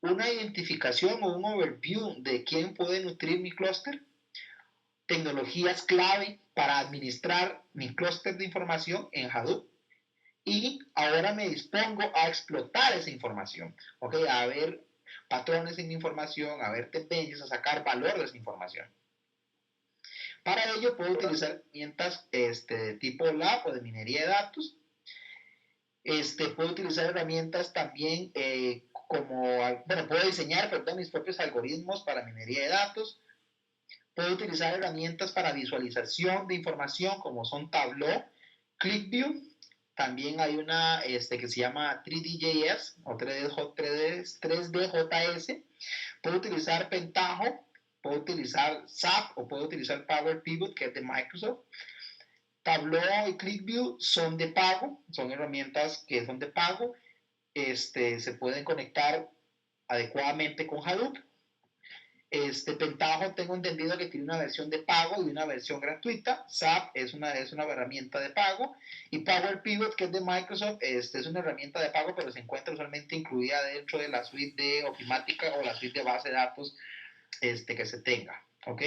una identificación o un overview de quién puede nutrir mi clúster, tecnologías clave para administrar mi clúster de información en Hadoop, y ahora me dispongo a explotar esa información, ¿ok? A ver patrones en mi información, a ver tendencias, a sacar valor de esa información. Para ello puedo utilizar herramientas de tipo lab o de minería de datos. Puedo utilizar herramientas también puedo diseñar, mis propios algoritmos para minería de datos. Puedo utilizar herramientas para visualización de información como son Tableau, ClickView. También hay una que se llama 3DJS o 3DJS. Puedo utilizar Pentaho, puedo utilizar SAP o puedo utilizar Power Pivot, que es de Microsoft. Tableau y ClickView son de pago, son herramientas que son de pago. Se pueden conectar adecuadamente con Hadoop. Pentaho tengo entendido que tiene una versión de pago y una versión gratuita. SAP es una herramienta de pago. Y Power Pivot, que es de Microsoft, es una herramienta de pago, pero se encuentra usualmente incluida dentro de la suite de Ofimática o la suite de base de datos que se tenga. ¿Ok?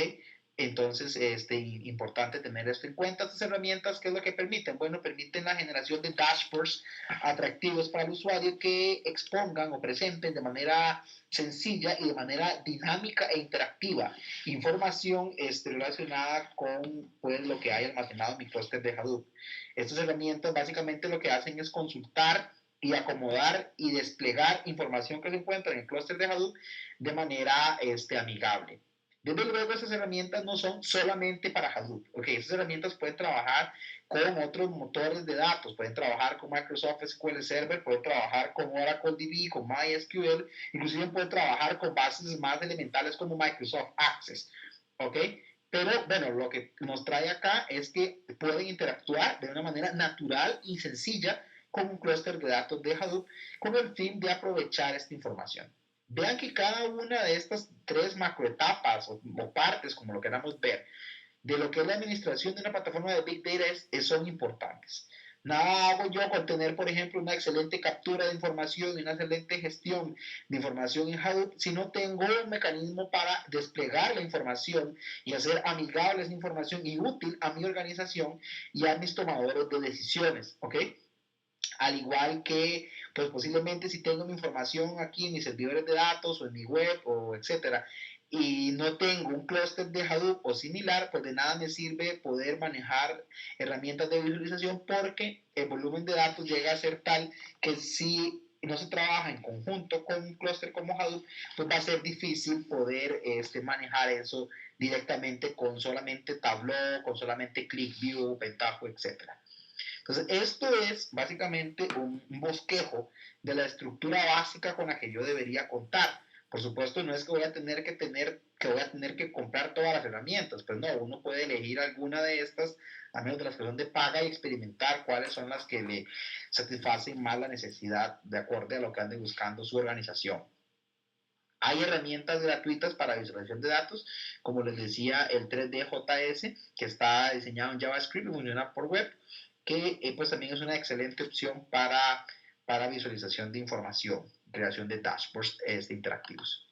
Entonces, importante tener esto en cuenta. Estas herramientas, ¿qué es lo que permiten? Bueno, permiten la generación de dashboards atractivos para el usuario que expongan o presenten de manera sencilla y de manera dinámica e interactiva información relacionada con pues, lo que hay almacenado en mi clúster de Hadoop. Estas herramientas básicamente lo que hacen es consultar y acomodar y desplegar información que se encuentra en el clúster de Hadoop de manera amigable. Desde luego, esas herramientas no son solamente para Hadoop. Okay, esas herramientas pueden trabajar con otros motores de datos, pueden trabajar con Microsoft SQL Server, pueden trabajar con Oracle DB, con MySQL, inclusive pueden trabajar con bases más elementales como Microsoft Access. ¿Okay? Pero bueno, lo que nos trae acá es que pueden interactuar de una manera natural y sencilla con un clúster de datos de Hadoop con el fin de aprovechar esta información. Vean que cada una de estas tres macroetapas o partes, como lo queramos ver, de lo que es la administración de una plataforma de Big Data son importantes. Nada hago yo con tener, por ejemplo, una excelente captura de información y una excelente gestión de información en Hadoop si no tengo un mecanismo para desplegar la información y hacer amigable esa información y útil a mi organización y a mis tomadores de decisiones, ¿ok? Al igual que, pues posiblemente si tengo mi información aquí en mis servidores de datos o en mi web o etcétera, y no tengo un clúster de Hadoop o similar, pues de nada me sirve poder manejar herramientas de visualización porque el volumen de datos llega a ser tal que si no se trabaja en conjunto con un clúster como Hadoop, pues va a ser difícil poder manejar eso directamente con solamente Tableau, con solamente ClickView, Pentaho, etcétera. Entonces, esto es básicamente un bosquejo de la estructura básica con la que yo debería contar. Por supuesto, no es que voy a tener que comprar todas las herramientas, pues no, uno puede elegir alguna de estas, a menos de las que son de paga, y experimentar cuáles son las que le satisfacen más la necesidad de acuerdo a lo que ande buscando su organización. Hay herramientas gratuitas para visualización de datos, como les decía, el 3DJS, que está diseñado en JavaScript y funciona por web, que pues también es una excelente opción para visualización de información, creación de dashboards interactivos.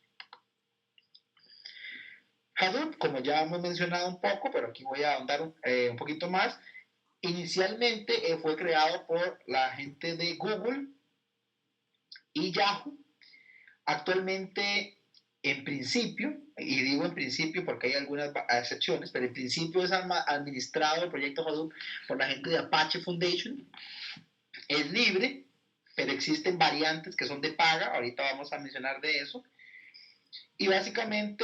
Hadoop, como ya hemos mencionado un poco, pero aquí voy a ahondar un poquito más, inicialmente fue creado por la gente de Google y Yahoo. Actualmente, en principio, y digo en principio porque hay algunas excepciones, pero en principio es administrado el proyecto Hadoop por la gente de Apache Foundation. Es libre, pero existen variantes que son de paga, ahorita vamos a mencionar de eso. Y básicamente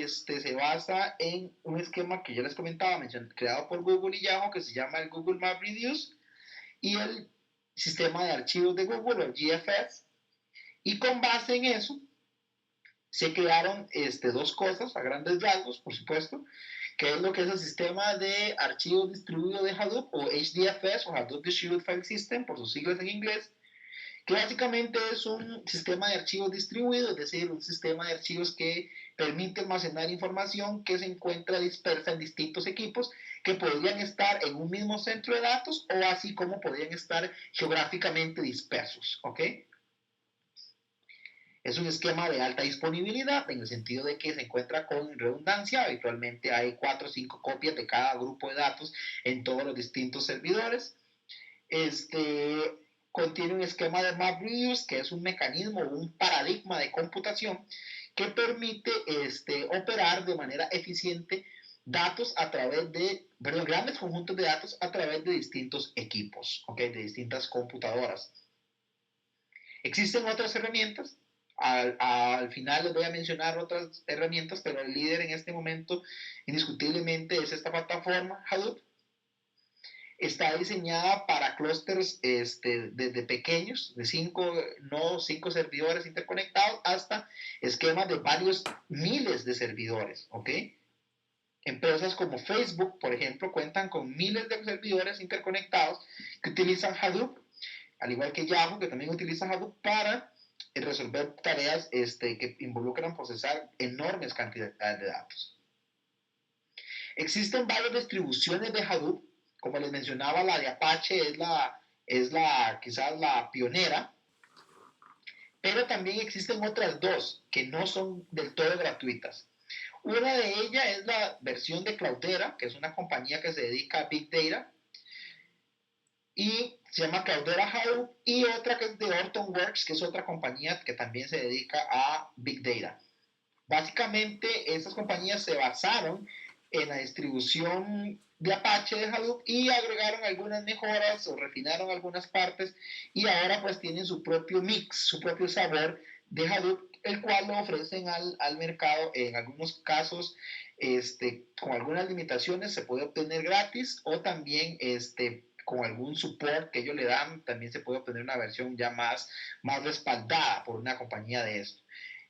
se basa en un esquema que yo les comentaba, creado por Google y Yahoo, que se llama el Google MapReduce, y el sistema de archivos de Google, o GFS, y con base en eso se crearon dos cosas a grandes rasgos, por supuesto, que es lo que es el sistema de archivos distribuido de Hadoop, o HDFS, o Hadoop Distributed File System, por sus siglas en inglés, que básicamente es un sistema de archivos distribuido, es decir, un sistema de archivos que permite almacenar información que se encuentra dispersa en distintos equipos que podrían estar en un mismo centro de datos o así como podrían estar geográficamente dispersos, ¿ok? Es un esquema de alta disponibilidad en el sentido de que se encuentra con redundancia. Habitualmente hay 4 o 5 copias de cada grupo de datos en todos los distintos servidores. Contiene un esquema de MapReduce, que es un mecanismo, un paradigma de computación que permite operar de manera eficiente datos a través de, grandes conjuntos de datos a través de distintos equipos, ¿okay? De distintas computadoras. Existen otras herramientas. Al final les voy a mencionar otras herramientas, pero el líder en este momento indiscutiblemente es esta plataforma, Hadoop. Está diseñada para clústeres desde pequeños, de 5 nodos, 5 servidores interconectados, hasta esquemas de varios miles de servidores, ¿ok? Empresas como Facebook, por ejemplo, cuentan con miles de servidores interconectados que utilizan Hadoop, al igual que Yahoo, que también utiliza Hadoop para resolver tareas que involucran procesar enormes cantidades de datos. Existen varias distribuciones de Hadoop. Como les mencionaba, la de Apache es quizás la pionera, pero también existen otras dos que no son del todo gratuitas. Una de ellas es la versión de Cloudera, que es una compañía que se dedica a Big Data, y se llama Cloudera Hadoop, y otra que es de Hortonworks, que es otra compañía que también se dedica a Big Data. Básicamente, estas compañías se basaron en la distribución de Apache de Hadoop y agregaron algunas mejoras o refinaron algunas partes y ahora pues tienen su propio mix, su propio sabor de Hadoop, el cual lo ofrecen al mercado. En algunos casos con algunas limitaciones se puede obtener gratis, o también con algún support que ellos le dan también se puede obtener una versión ya más respaldada por una compañía de esto.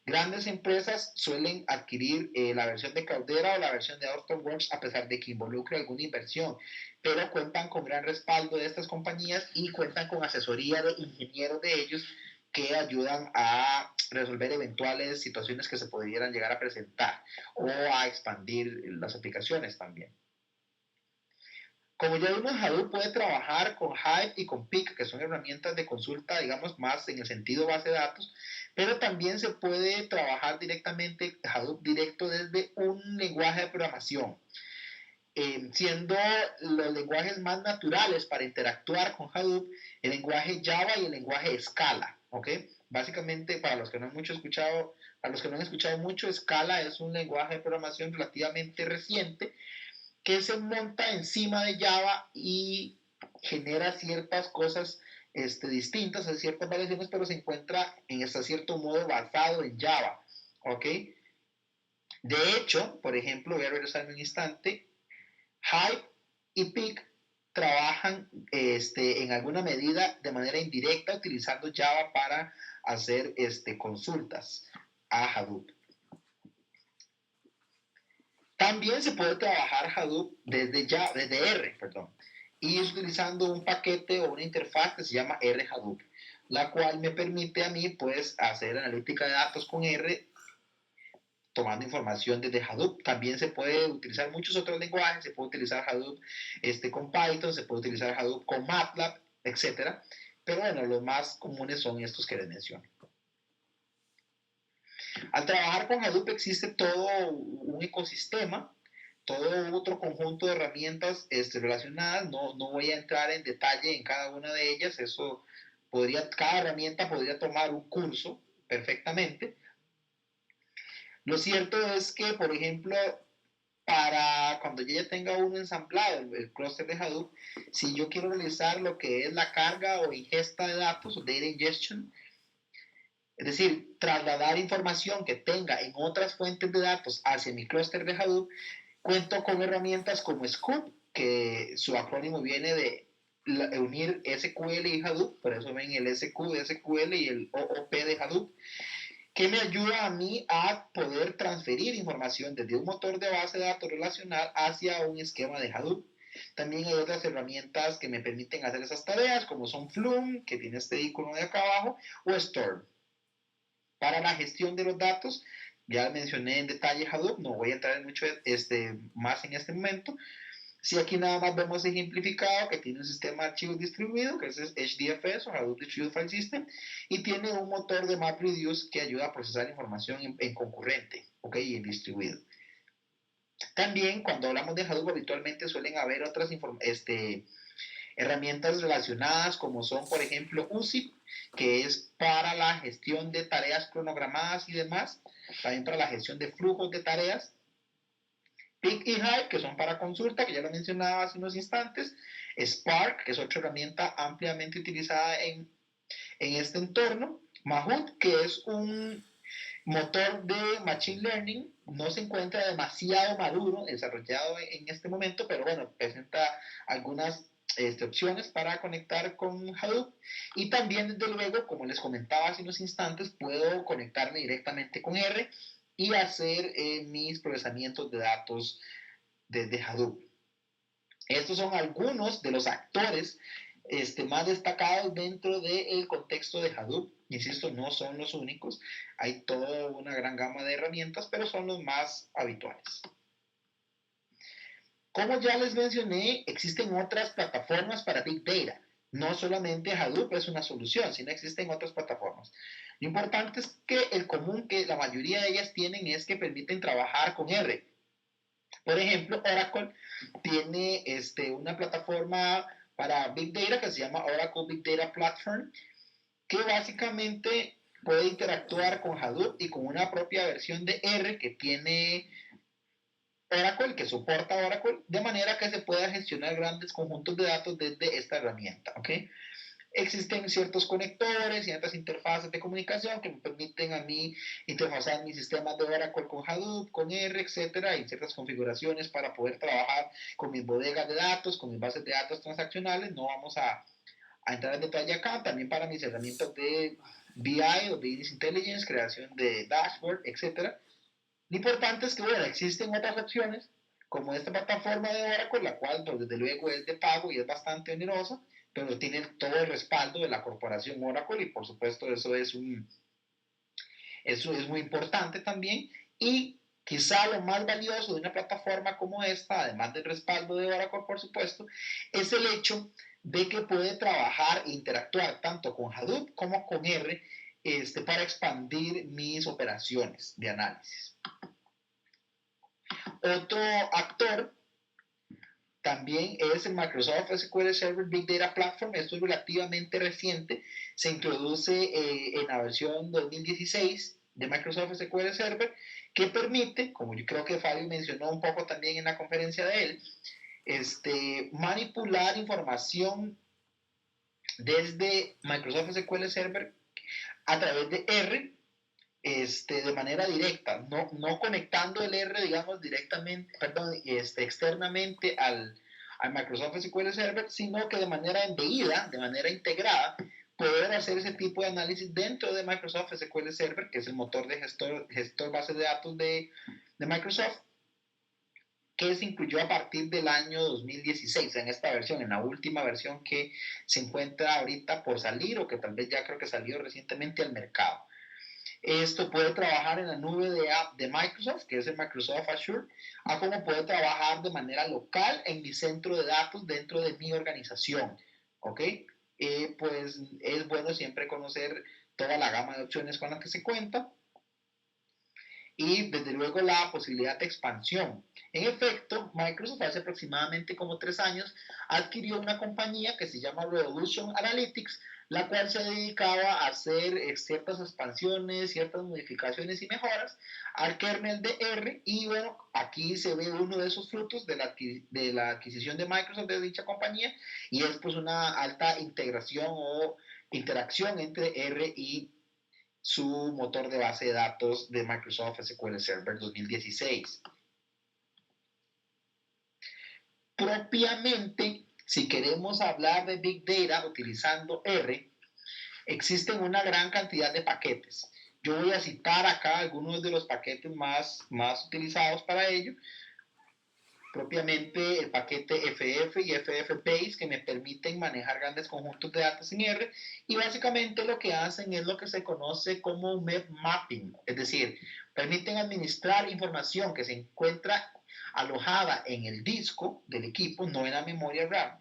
Grandes empresas suelen adquirir la versión de Cloudera o la versión de Hortonworks a pesar de que involucre alguna inversión, pero cuentan con gran respaldo de estas compañías y cuentan con asesoría de ingenieros de ellos que ayudan a resolver eventuales situaciones que se pudieran llegar a presentar o a expandir las aplicaciones también. Como ya vimos, Hadoop puede trabajar con Hive y con Peak, que son herramientas de consulta, digamos, más en el sentido base de datos, pero también se puede trabajar directamente Hadoop directo desde un lenguaje de programación, siendo los lenguajes más naturales para interactuar con Hadoop el lenguaje Java y el lenguaje Scala, ¿ok? Básicamente, para los que no han escuchado mucho, Scala es un lenguaje de programación relativamente reciente que se monta encima de Java y genera ciertas cosas distintas, hay ciertas variaciones, pero se encuentra en hasta cierto modo basado en Java, ¿ok? De hecho, por ejemplo, voy a regresar en un instante, Hive y Peak trabajan en alguna medida de manera indirecta utilizando Java para hacer consultas a Hadoop. También se puede trabajar Hadoop desde R, y es utilizando un paquete o una interfaz que se llama R Hadoop, la cual me permite a mí pues hacer analítica de datos con R tomando información desde Hadoop. También se puede utilizar muchos otros lenguajes, se puede utilizar Hadoop con Python, se puede utilizar Hadoop con MATLAB, etc. Pero bueno, los más comunes son estos que les menciono. Al trabajar con Hadoop existe todo un ecosistema, todo otro conjunto de herramientas relacionadas. No voy a entrar en detalle en cada una de ellas. Cada herramienta podría tomar un curso perfectamente. Lo cierto es que, por ejemplo, para cuando yo ya tenga uno ensamblado, el clúster de Hadoop, si yo quiero realizar lo que es la carga o ingesta de datos, o data ingestion, es decir, trasladar información que tenga en otras fuentes de datos hacia mi clúster de Hadoop, cuento con herramientas como Scoop, que su acrónimo viene de unir SQL y Hadoop, por eso ven el SQ de SQL y el OOP de Hadoop, que me ayuda a mí a poder transferir información desde un motor de base de datos relacional hacia un esquema de Hadoop. También hay otras herramientas que me permiten hacer esas tareas, como son Flume, que tiene este icono de acá abajo, o Storm. Para la gestión de los datos, ya mencioné en detalle Hadoop, no voy a entrar en mucho más en este momento. Si aquí nada más vemos ejemplificado que tiene un sistema de archivos distribuido, que es HDFS o Hadoop Distributed File System, y tiene un motor de MapReduce que ayuda a procesar información en concurrente, ¿ok? Y en distribuido. También cuando hablamos de Hadoop habitualmente suelen haber otras herramientas relacionadas como son por ejemplo UZIP, que es para la gestión de tareas cronogramadas y demás, también para la gestión de flujos de tareas. Peak y Hive, que son para consulta, que ya lo mencionaba hace unos instantes. Spark, que es otra herramienta ampliamente utilizada en este entorno. Mahout, que es un motor de Machine Learning, no se encuentra demasiado maduro, desarrollado en este momento, pero bueno, presenta algunas opciones para conectar con Hadoop. Y también, desde luego, como les comentaba hace unos instantes, puedo conectarme directamente con R y hacer mis procesamientos de datos desde Hadoop. Estos son algunos de los actores más destacados dentro del contexto de Hadoop. Insisto, no son los únicos. Hay toda una gran gama de herramientas, pero son los más habituales. Como ya les mencioné, existen otras plataformas para Big Data. No solamente Hadoop es una solución, sino existen otras plataformas. Lo importante es que el común que la mayoría de ellas tienen es que permiten trabajar con R. Por ejemplo, Oracle tiene una plataforma para Big Data que se llama Oracle Big Data Platform, que básicamente puede interactuar con Hadoop y con una propia versión de R que tiene Oracle, que soporta Oracle, de manera que se pueda gestionar grandes conjuntos de datos desde esta herramienta, ¿ok? Existen ciertos conectores, ciertas interfaces de comunicación que me permiten a mí interfazar mis sistemas de Oracle con Hadoop, con R, etcétera, y ciertas configuraciones para poder trabajar con mis bodegas de datos, con mis bases de datos transaccionales. No vamos a entrar en detalle acá. También para mis herramientas de BI o Business Intelligence, creación de dashboard, etcétera. Lo importante es que, bueno, existen otras opciones, como esta plataforma de Oracle, la cual, pues, desde luego es de pago y es bastante onerosa, pero tiene todo el respaldo de la corporación Oracle y, por supuesto, eso es muy importante también. Y quizá lo más valioso de una plataforma como esta, además del respaldo de Oracle, por supuesto, es el hecho de que puede trabajar e interactuar tanto con Hadoop como con R para expandir mis operaciones de análisis. Otro actor también es el Microsoft SQL Server Big Data Platform. Esto es relativamente reciente. Se introduce en la versión 2016 de Microsoft SQL Server, que permite, como yo creo que Fabio mencionó un poco también en la conferencia de él, manipular información desde Microsoft SQL Server a través de R, de manera directa, no conectando el R, digamos, directamente, externamente al Microsoft SQL Server, sino que de manera embebida, de manera integrada, poder hacer ese tipo de análisis dentro de Microsoft SQL Server, que es el motor de gestor base de datos de Microsoft, que se incluyó a partir del año 2016 en esta versión, en la última versión que se encuentra ahorita por salir o que tal vez ya creo que salió recientemente al mercado. Esto puede trabajar en la nube de Microsoft, que es el Microsoft Azure, a como puede trabajar de manera local en mi centro de datos dentro de mi organización. ¿Ok? Pues es bueno siempre conocer toda la gama de opciones con las que se cuenta y desde luego la posibilidad de expansión. En efecto, Microsoft hace aproximadamente como 3 años adquirió una compañía que se llama Revolution Analytics, la cual se dedicaba a hacer ciertas expansiones, ciertas modificaciones y mejoras al kernel de R, y bueno, aquí se ve uno de esos frutos de la adquisición de Microsoft de dicha compañía, y es pues una alta integración o interacción entre R y su motor de base de datos de Microsoft SQL Server 2016. Propiamente si queremos hablar de Big Data utilizando R, existen una gran cantidad de paquetes. Yo voy a citar acá algunos de los paquetes más utilizados para ello. Propiamente el paquete FF y FFbase, que me permiten manejar grandes conjuntos de datos en R, y básicamente lo que hacen es lo que se conoce como web mapping, es decir, permiten administrar información que se encuentra alojada en el disco del equipo, no en la memoria RAM,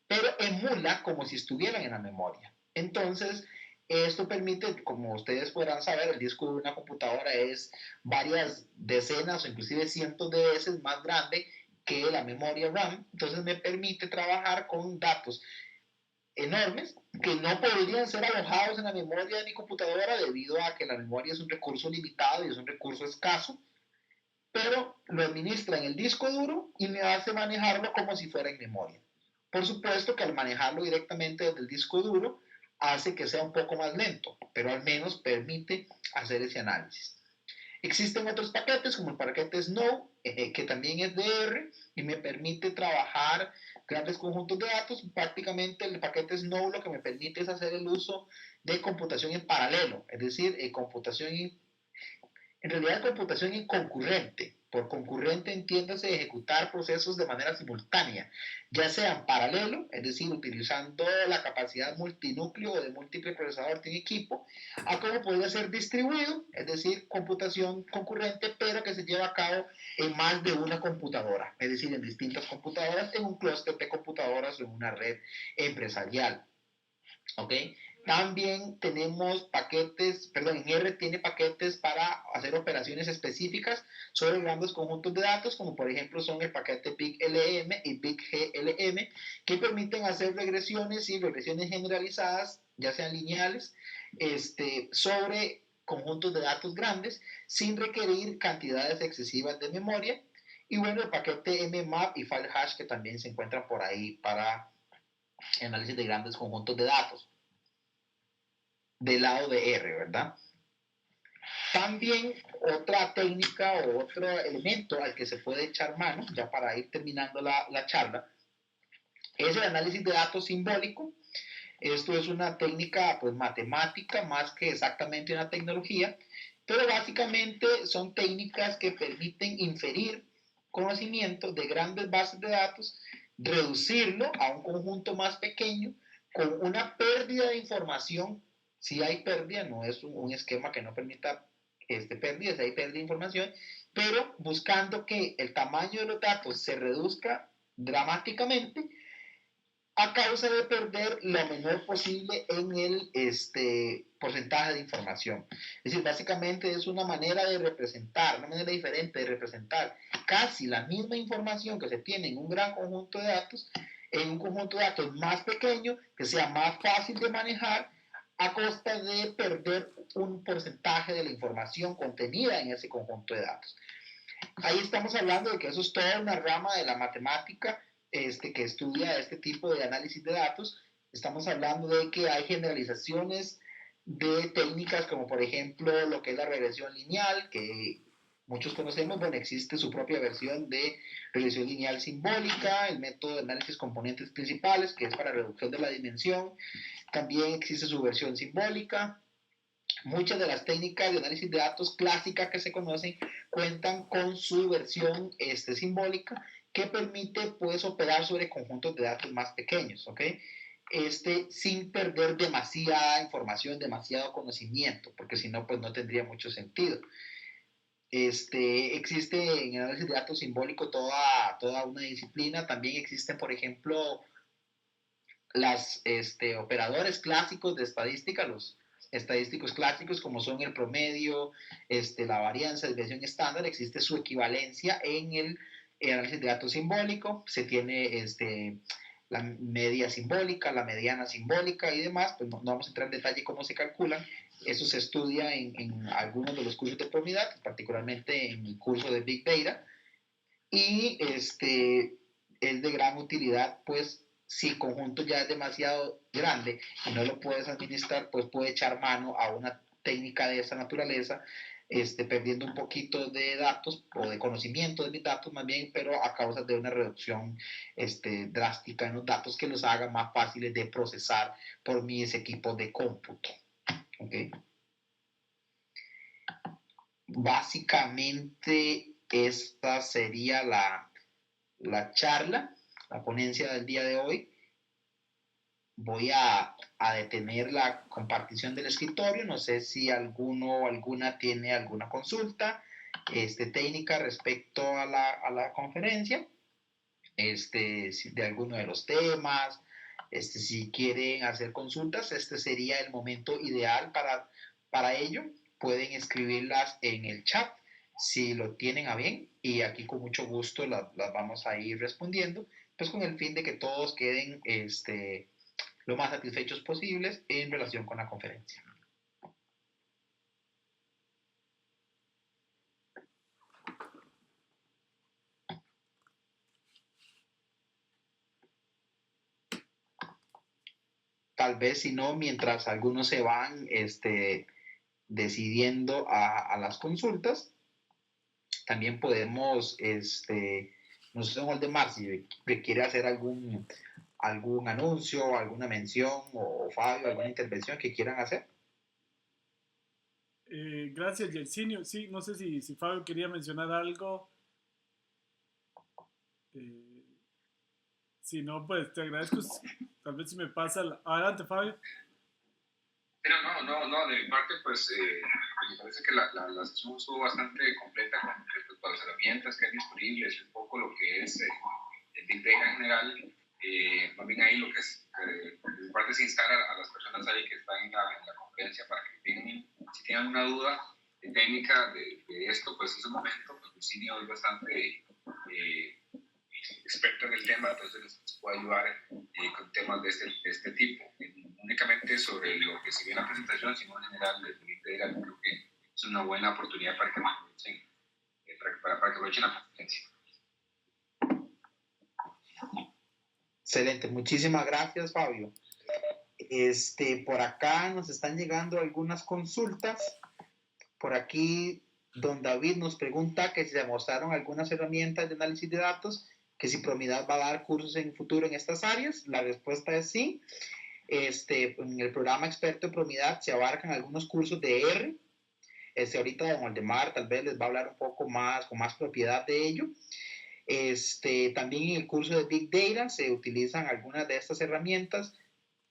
pero emula como si estuvieran en la memoria. Entonces, esto permite, como ustedes podrán saber, el disco de una computadora es varias decenas o inclusive cientos de veces más grande que la memoria RAM. Entonces me permite trabajar con datos enormes que no podrían ser alojados en la memoria de mi computadora debido a que la memoria es un recurso limitado y es un recurso escaso, pero lo administra en el disco duro y me hace manejarlo como si fuera en memoria. Por supuesto que al manejarlo directamente desde el disco duro hace que sea un poco más lento, pero al menos permite hacer ese análisis. Existen otros paquetes como el paquete Snow, que también es de R y me permite trabajar grandes conjuntos de datos. Prácticamente el paquete Snow lo que me permite es hacer el uso de computación en paralelo, es decir, en realidad computación inconcurrente. Por concurrente entiéndase ejecutar procesos de manera simultánea, ya sea en paralelo, es decir, utilizando la capacidad multinúcleo o de múltiple procesador de un equipo, a como podría ser distribuido, es decir, computación concurrente, pero que se lleva a cabo en más de una computadora, es decir, en distintas computadoras, en un clúster de computadoras o en una red empresarial. ¿Ok? También tenemos paquetes, perdón, en R tiene paquetes para hacer operaciones específicas sobre grandes conjuntos de datos, como por ejemplo son el paquete BigLM y BigGLM, que permiten hacer regresiones y regresiones generalizadas, ya sean lineales, sobre conjuntos de datos grandes, sin requerir cantidades excesivas de memoria. Y bueno, el paquete mmap y filehash que también se encuentran por ahí para análisis de grandes conjuntos de datos del lado de R, ¿verdad? También otra técnica o otro elemento al que se puede echar mano, ya para ir terminando la charla, es el análisis de datos simbólico. Esto es una técnica pues, matemática más que exactamente una tecnología, pero básicamente son técnicas que permiten inferir conocimiento de grandes bases de datos, reducirlo a un conjunto más pequeño con una pérdida de información. Si hay pérdida, no es un esquema que no permita pérdida, si hay pérdida de información, pero buscando que el tamaño de los datos se reduzca dramáticamente a causa de perder lo menor posible en el porcentaje de información. Es decir, básicamente es una manera de representar, una manera diferente de representar casi la misma información que se tiene en un gran conjunto de datos, en un conjunto de datos más pequeño, que sea más fácil de manejar, a costa de perder un porcentaje de la información contenida en ese conjunto de datos. Ahí estamos hablando de que eso es toda una rama de la matemática que estudia este tipo de análisis de datos. Estamos hablando de que hay generalizaciones de técnicas como por ejemplo lo que es la regresión lineal, que muchos conocemos. Bueno, existe su propia versión de regresión lineal simbólica, el método de análisis componentes principales, que es para reducción de la dimensión. También existe su versión simbólica. Muchas de las técnicas de análisis de datos clásicas que se conocen cuentan con su versión simbólica que permite pues operar sobre conjuntos de datos más pequeños, ¿ok? Sin perder demasiada información, demasiado conocimiento, porque si no pues no tendría mucho sentido. Existe en el análisis de datos simbólico toda una disciplina. También existen, por ejemplo, las operadores clásicos de estadística, los estadísticos clásicos como son el promedio, la varianza, desviación estándar. Existe su equivalencia en el análisis de datos simbólico. Se tiene la media simbólica, la mediana simbólica y demás. Pues no vamos a entrar en detalle cómo se calculan. Eso se estudia en algunos de los cursos de probabilidad, particularmente en el curso de Big Data. Y es de gran utilidad, pues si el conjunto ya es demasiado grande y no lo puedes administrar, pues puede echar mano a una técnica de esa naturaleza perdiendo un poquito de datos o de conocimiento de mis datos más bien, pero a causa de una reducción drástica en los datos que los haga más fáciles de procesar por mis equipos de cómputo. ¿Okay? Básicamente esta sería la charla, la ponencia del día de hoy. Voy a detener la compartición del escritorio. No sé si alguno o alguna tiene alguna consulta técnica respecto a la conferencia, de alguno de los temas. Si quieren hacer consultas, este sería el momento ideal para ello. Pueden escribirlas en el chat si lo tienen a bien, y aquí con mucho gusto las vamos a ir respondiendo, pues con el fin de que todos queden lo más satisfechos posibles en relación con la conferencia. Tal vez, si no, mientras algunos se van decidiendo a las consultas, también podemos, no sé, Waldemar, si quiere hacer algún anuncio, alguna mención, o Fabio, alguna intervención que quieran hacer. Gracias, Yersinio. Sí, no sé si Fabio quería mencionar algo. Si no, pues te agradezco. Tal vez si me pasa. Adelante, Fabio. Pero no, de mi parte, pues me parece que la sesión estuvo bastante completa con respecto a las herramientas que hay disponibles, un poco lo que es el Big Data en general. Más bien ahí lo que es, de mi parte, es instar a las personas ahí que están en la conferencia para que si tienen una duda técnica de esto, pues es un momento, pues Lucinio es bastante experto en el tema, entonces les puede ayudar con temas de este tipo. Únicamente sobre lo que se ve en la presentación, sino en general de Big Data. Creo que es una buena oportunidad para que aprovechen, para que aprovechen la conferencia. Excelente, muchísimas gracias, Fabio. Por acá nos están llegando algunas consultas. Por aquí, don David nos pregunta que si se mostraron algunas herramientas de análisis de datos, que si Promidad va a dar cursos en el futuro en estas áreas. La respuesta es sí. En el programa experto de Promidad se abarcan algunos cursos de R. Ahorita don Waldemar tal vez les va a hablar un poco más, con más propiedad de ello. También en el curso de Big Data se utilizan algunas de estas herramientas.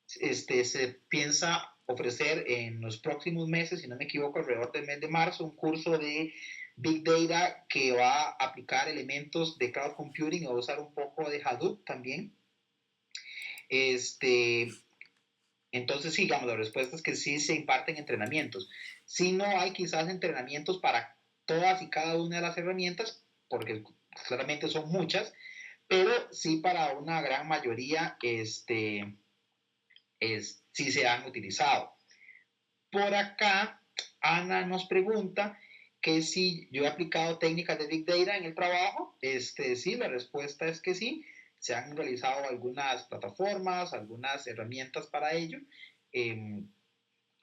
Se piensa ofrecer en los próximos meses, si no me equivoco, alrededor del mes de marzo, un curso de Big Data que va a aplicar elementos de Cloud Computing, o usar un poco de Hadoop también. Entonces, sí, digamos, la respuesta es que sí se imparten entrenamientos. Si no hay quizás entrenamientos para todas y cada una de las herramientas, porque claramente son muchas, pero sí para una gran mayoría sí se han utilizado. Por acá, Ana nos pregunta que si yo he aplicado técnicas de Big Data en el trabajo. Sí, la respuesta es que sí. Se han realizado algunas plataformas, algunas herramientas para ello.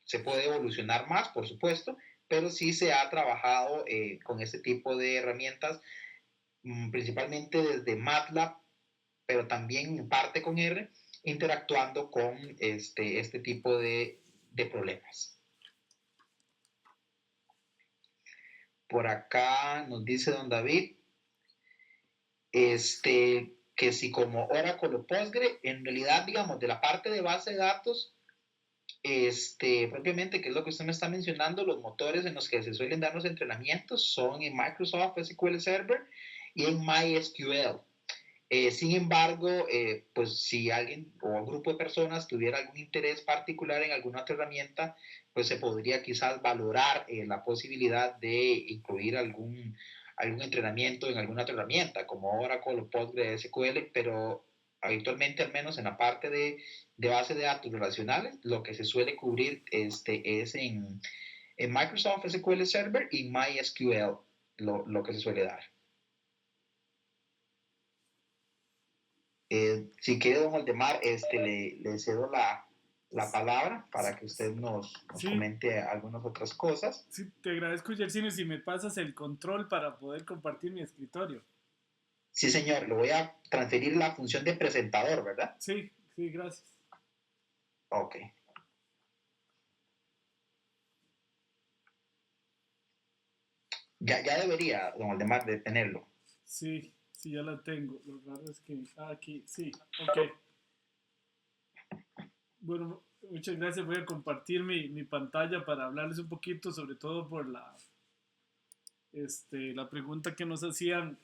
Se puede evolucionar más, por supuesto, pero sí se ha trabajado con este tipo de herramientas, principalmente desde MATLAB, pero también en parte con R, interactuando con este tipo de problemas. Por acá nos dice don David que si como Oracle o Postgre, en realidad, digamos, de la parte de base de datos, propiamente, que es lo que usted me está mencionando, los motores en los que se suelen dar los entrenamientos son en Microsoft SQL Server y en MySQL. Sin embargo, pues si alguien o un grupo de personas tuviera algún interés particular en alguna otra herramienta, pues se podría quizás valorar la posibilidad de incluir algún entrenamiento en alguna otra herramienta, como Oracle o PostgreSQL, pero habitualmente, al menos en la parte de base de datos relacionales, lo que se suele cubrir es en Microsoft SQL Server y MySQL, lo que se suele dar. Si quiere, don Waldemar, le cedo la la palabra para que usted nos Sí, comente algunas otras cosas. sí, te agradezco, Yersinio, si me pasas el control para poder compartir mi escritorio. Sí, señor, le voy a transferir la función de presentador, ¿verdad? Sí, sí, gracias. Ok. Ya debería, don Waldemar, de tenerlo. Sí, sí, ya la tengo. Lo raro es que... aquí, sí, ok. Bueno, muchas gracias. Voy a compartir mi pantalla para hablarles un poquito, sobre todo por la pregunta que nos hacían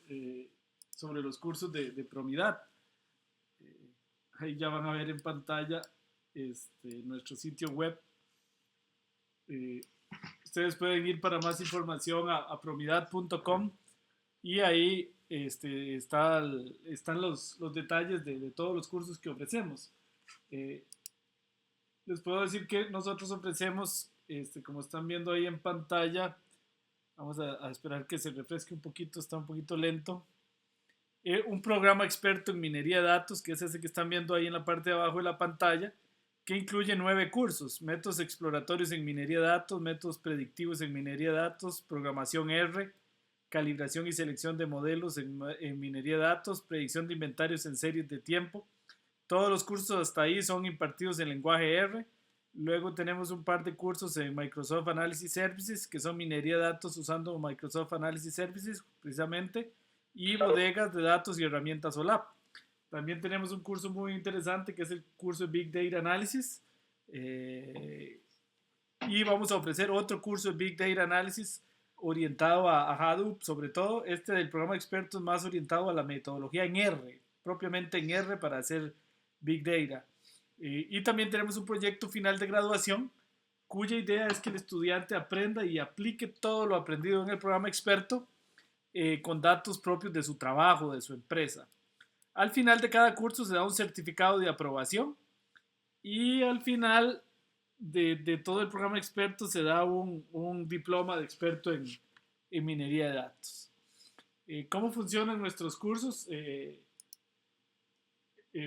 sobre los cursos de Promidad. Ahí ya van a ver en pantalla nuestro sitio web. Eh, Ustedes pueden ir para más información a promidad.com y ahí están los detalles de todos los cursos que ofrecemos. Eh, Les puedo decir que nosotros ofrecemos, como están viendo ahí en pantalla, vamos a esperar que se refresque un poquito, está un poquito lento. Un programa experto en minería de datos, que es ese que están viendo ahí en la parte de abajo de la pantalla, que incluye 9 cursos: métodos exploratorios en minería de datos, métodos predictivos en minería de datos, programación R, calibración y selección de modelos en minería de datos, predicción de inventarios en series de tiempo. Todos los cursos hasta ahí son impartidos en lenguaje R. Luego tenemos un par de cursos en Microsoft Analysis Services, que son minería de datos usando Microsoft Analysis Services, precisamente, y bodegas de datos y herramientas OLAP. También tenemos un curso muy interesante que es el curso de Big Data Analysis. Y vamos a ofrecer otro curso de Big Data Analysis orientado a Hadoop, sobre todo este del programa de expertos más orientado a la metodología en R, propiamente en R para hacer Big Data. Y también tenemos un proyecto final de graduación cuya idea es que el estudiante aprenda y aplique todo lo aprendido en el programa experto con datos propios de su trabajo, de su empresa. Al final de cada curso se da un certificado de aprobación y al final de todo el programa experto se da un diploma de experto en minería de datos. ¿Cómo funcionan nuestros cursos?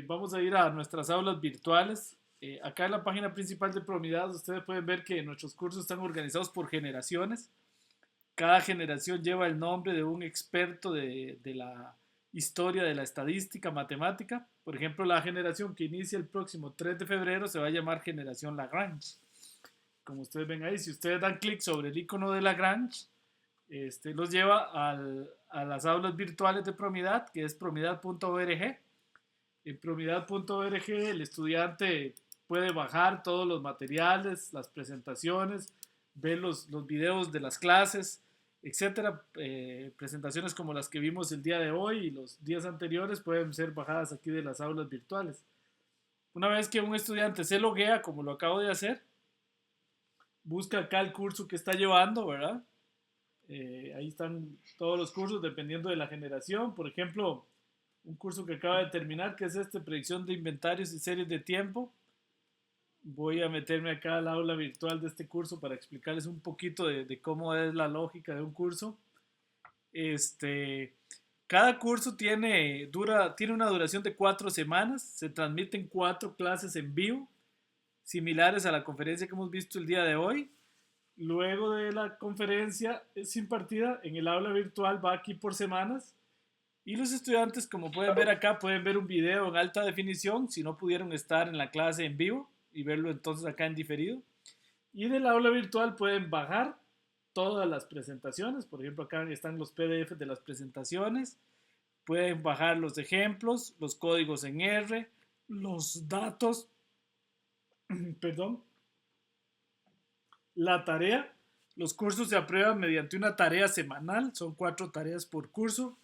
Vamos a ir a nuestras aulas virtuales. Acá en la página principal de Promidad ustedes pueden ver que nuestros cursos están organizados por generaciones. Cada generación lleva el nombre de un experto de la historia de la estadística matemática. Por ejemplo, la generación que inicia el próximo 3 de febrero se va a llamar Generación Lagrange. Como ustedes ven ahí, si ustedes dan clic sobre el icono de Lagrange, los lleva a las aulas virtuales de Promidad, que es promidad.org. En promidad.org el estudiante puede bajar todos los materiales, las presentaciones, ver los videos de las clases, etcétera. Presentaciones como las que vimos el día de hoy y los días anteriores pueden ser bajadas aquí de las aulas virtuales. Una vez que un estudiante se loguea, como lo acabo de hacer, busca acá el curso que está llevando, ¿verdad? Ahí están todos los cursos dependiendo de la generación. Por ejemplo, un curso que acaba de terminar, que es predicción de inventarios y series de tiempo. Voy a meterme acá al aula virtual de este curso para explicarles un poquito de cómo es la lógica de un curso. Cada curso tiene una duración de 4 semanas. Se transmiten 4 clases en vivo, similares a la conferencia que hemos visto el día de hoy. Luego de la conferencia es impartida en el aula virtual, va aquí por semanas. Y los estudiantes, como pueden ver acá, pueden ver un video en alta definición si no pudieron estar en la clase en vivo y verlo entonces acá en diferido. Y del aula virtual pueden bajar todas las presentaciones. Por ejemplo, acá están los PDF de las presentaciones. Pueden bajar los ejemplos, los códigos en R, los datos, perdón, la tarea. Los cursos se aprueban mediante una tarea semanal, son 4 tareas por curso.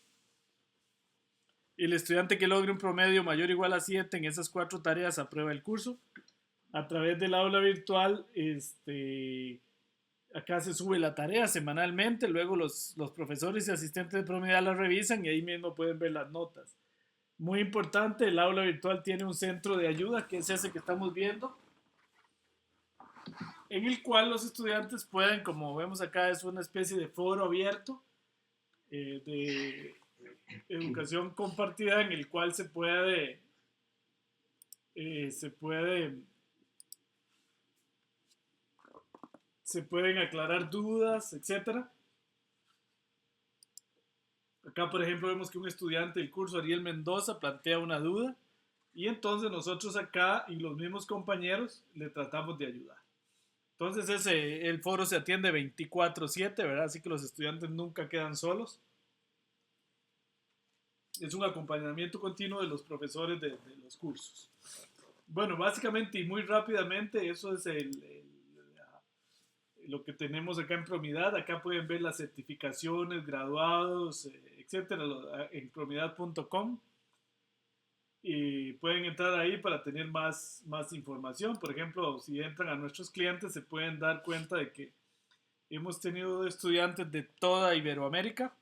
El estudiante que logre un promedio mayor o igual a 7 en esas 4 tareas aprueba el curso. A través del aula virtual, acá se sube la tarea semanalmente, luego los profesores y asistentes de Promidad la revisan y ahí mismo pueden ver las notas. Muy importante, el aula virtual tiene un centro de ayuda, que es ese que estamos viendo, en el cual los estudiantes pueden, como vemos acá, es una especie de foro abierto de educación compartida en el cual se puede se pueden aclarar dudas, etcétera. Acá, por ejemplo, vemos que un estudiante del curso, Ariel Mendoza, plantea una duda y entonces nosotros acá y los mismos compañeros le tratamos de ayudar. Entonces el foro se atiende 24/7, ¿verdad? Así que los estudiantes nunca quedan solos. Es un acompañamiento continuo de los profesores de los cursos. Bueno, básicamente y muy rápidamente, eso es lo que tenemos acá en Promidad. Acá pueden ver las certificaciones, graduados, etcétera, en promidad.com. Y pueden entrar ahí para tener más información. Por ejemplo, si entran a nuestros clientes, se pueden dar cuenta de que hemos tenido estudiantes de toda Iberoamérica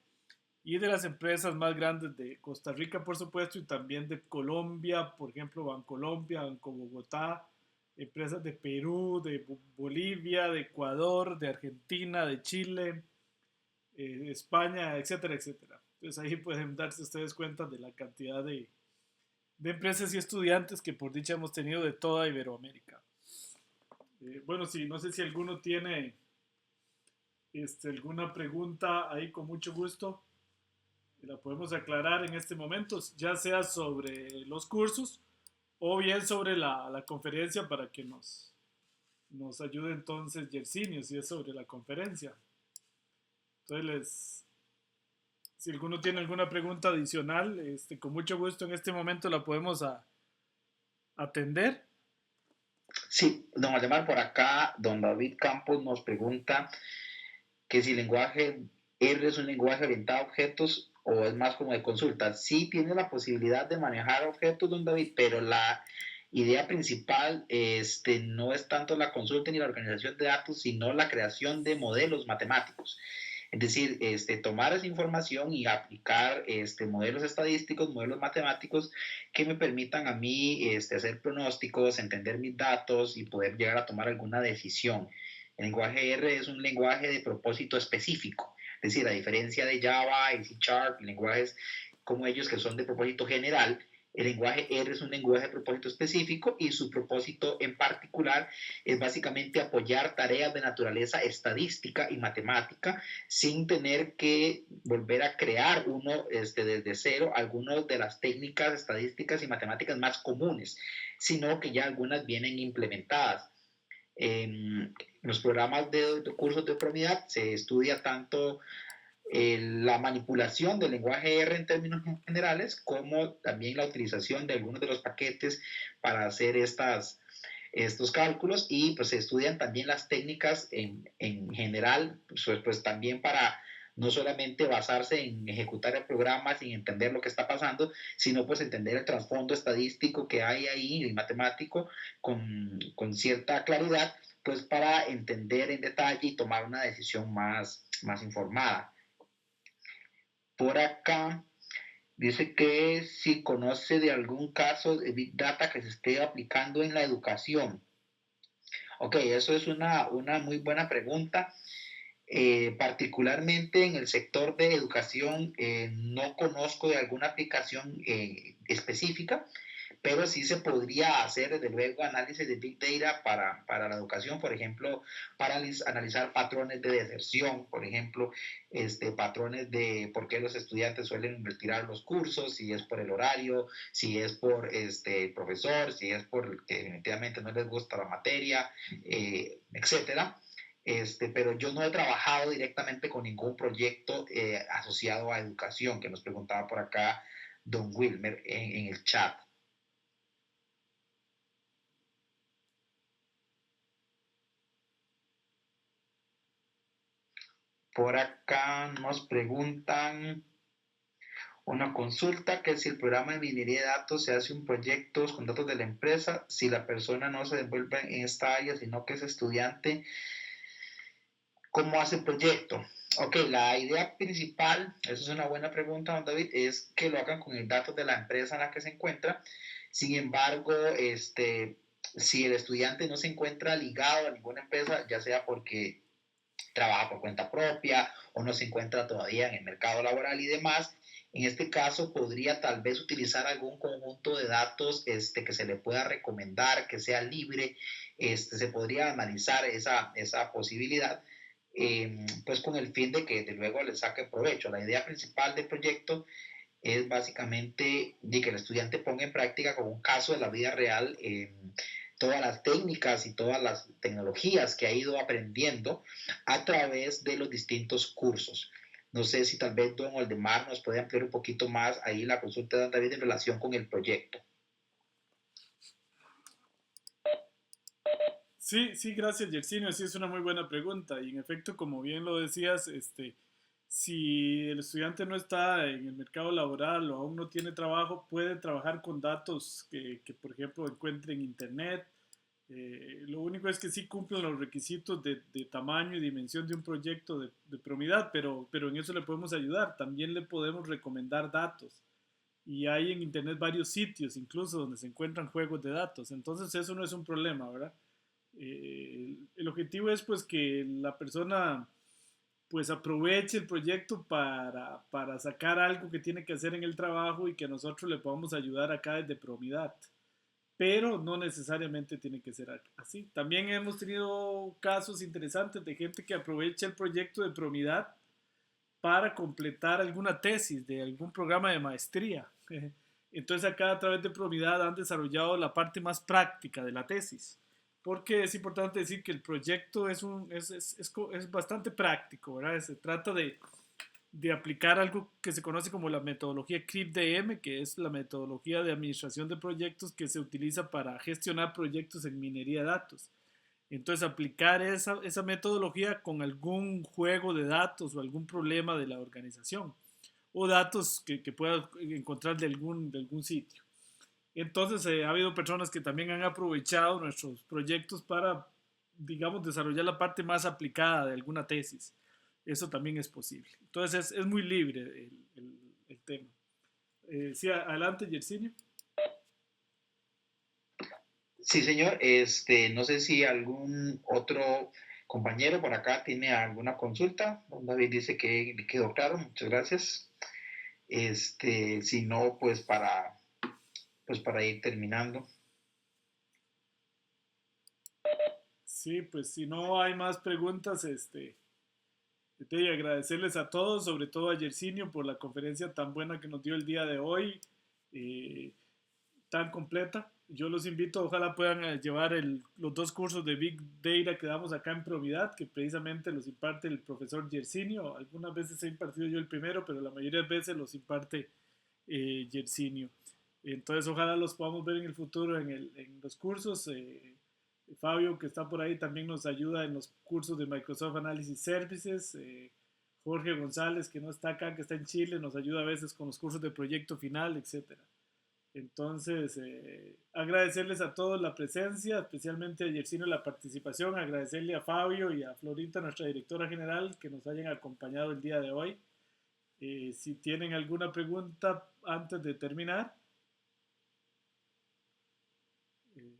y de las empresas más grandes de Costa Rica, por supuesto, y también de Colombia, por ejemplo, Bancolombia, Banco Bogotá, empresas de Perú, de Bolivia, de Ecuador, de Argentina, de Chile, España, etcétera, etcétera. Entonces ahí pueden darse ustedes cuenta de la cantidad de empresas y estudiantes que por dicha hemos tenido de toda Iberoamérica. Bueno, sí, no sé si alguno tiene alguna pregunta ahí, con mucho gusto la podemos aclarar en este momento, ya sea sobre los cursos o bien sobre la conferencia, para que nos ayude entonces Yersinio, si es sobre la conferencia. Entonces, si alguno tiene alguna pregunta adicional, con mucho gusto en este momento la podemos atender. Sí, don Waldemar, por acá, don David Campos nos pregunta que si el lenguaje R es un lenguaje orientado a objetos o es más como de consulta. Sí tiene la posibilidad de manejar objetos, don David, pero la idea principal no es tanto la consulta ni la organización de datos, sino la creación de modelos matemáticos. Es decir, tomar esa información y aplicar modelos estadísticos, modelos matemáticos que me permitan a mí hacer pronósticos, entender mis datos y poder llegar a tomar alguna decisión. El lenguaje R es un lenguaje de propósito específico, es decir, a diferencia de Java y C Sharp, lenguajes como ellos que son de propósito general, el lenguaje R es un lenguaje de propósito específico y su propósito en particular es básicamente apoyar tareas de naturaleza estadística y matemática sin tener que volver a crear uno desde cero algunas de las técnicas estadísticas y matemáticas más comunes, sino que ya algunas vienen implementadas. En los programas de cursos de Promidad se estudia tanto la manipulación del lenguaje R en términos generales, como también la utilización de algunos de los paquetes para hacer estos cálculos, y pues se estudian también las técnicas en general, pues también para no solamente basarse en ejecutar el programa sin entender lo que está pasando, sino pues entender el trasfondo estadístico que hay ahí, el matemático, con cierta claridad, pues para entender en detalle y tomar una decisión más informada. Por acá dice que si conoce de algún caso de Big Data que se esté aplicando en la educación. Ok, eso es una muy buena pregunta. Particularmente en el sector de educación, no conozco de alguna aplicación específica, pero sí se podría hacer desde luego análisis de Big Data para la educación, por ejemplo, para analizar patrones de deserción, por ejemplo, patrones de por qué los estudiantes suelen retirar los cursos, si es por el horario, si es por el profesor, si es por que definitivamente no les gusta la materia, etcétera. Pero yo no he trabajado directamente con ningún proyecto asociado a educación, que nos preguntaba por acá don Wilmer en el chat. Por acá nos preguntan una consulta, que si el programa de minería de datos se hace un proyecto con datos de la empresa, si la persona no se devuelve en esta área, sino que es estudiante, ¿cómo hace el proyecto? Ok, la idea principal, esa es una buena pregunta, don David, es que lo hagan con el datos de la empresa en la que se encuentra. Sin embargo, si el estudiante no se encuentra ligado a ninguna empresa, ya sea porque trabaja por cuenta propia o no se encuentra todavía en el mercado laboral y demás, En este caso, podría tal vez utilizar algún conjunto de datos que se le pueda recomendar, que sea libre. Se podría analizar esa posibilidad, pues con el fin de que de luego le saque provecho. La idea principal del proyecto es básicamente de que el estudiante ponga en práctica con un caso de la vida real todas las técnicas y todas las tecnologías que ha ido aprendiendo a través de los distintos cursos. No sé si tal vez don Oldemar nos puede ampliar un poquito más ahí la consulta de David en relación con el proyecto. Sí, sí, gracias, Yersinio. Sí, es una muy buena pregunta. Y en efecto, como bien lo decías, si el estudiante no está en el mercado laboral o aún no tiene trabajo, puede trabajar con datos que por ejemplo, encuentre en Internet. Lo único es que sí cumplen los requisitos de tamaño y dimensión de un proyecto de Promidad, pero en eso le podemos ayudar. También le podemos recomendar datos. Y hay en Internet varios sitios, incluso donde se encuentran juegos de datos. Entonces eso no es un problema, ¿verdad? El objetivo es pues que la persona pues aproveche el proyecto para sacar algo que tiene que hacer en el trabajo y que nosotros le podamos ayudar acá desde Promidad. Pero no necesariamente tiene que ser así. También hemos tenido casos interesantes de gente que aprovecha el proyecto de Promidad para completar alguna tesis de algún programa de maestría. Entonces acá a través de Promidad han desarrollado la parte más práctica de la tesis, porque es importante decir que el proyecto es bastante práctico, ¿verdad? Se trata de aplicar algo que se conoce como la metodología CRIP-DM, que es la metodología de administración de proyectos que se utiliza para gestionar proyectos en minería de datos. Entonces, aplicar esa metodología con algún juego de datos o algún problema de la organización o datos que pueda encontrar de algún sitio. Entonces, ha habido personas que también han aprovechado nuestros proyectos para, digamos, desarrollar la parte más aplicada de alguna tesis. Eso también es posible. Entonces, es muy libre el tema. Sí, adelante, Yersinio. Sí, señor. No sé si algún otro compañero por acá tiene alguna consulta. Don David dice que le quedó claro. Muchas gracias. Si no, pues para ir terminando. Sí, pues si no hay más preguntas, y agradecerles a todos, sobre todo a Yersinio, por la conferencia tan buena que nos dio el día de hoy, eh, tan completa. Yo los invito, ojalá puedan llevar los dos cursos de Big Data que damos acá en Providad, que precisamente los imparte el profesor Yersinio. Algunas veces he impartido yo el primero, pero la mayoría de veces los imparte Yersinio. Entonces, ojalá los podamos ver en el futuro en los cursos. Fabio, que está por ahí, también nos ayuda en los cursos de Microsoft Analysis Services. Jorge González, que no está acá, que está en Chile, nos ayuda a veces con los cursos de proyecto final, etcétera. Entonces, agradecerles a todos la presencia, especialmente a Yersinio la participación, agradecerle a Fabio y a Florita, nuestra directora general, que nos hayan acompañado el día de hoy. Si tienen alguna pregunta antes de terminar.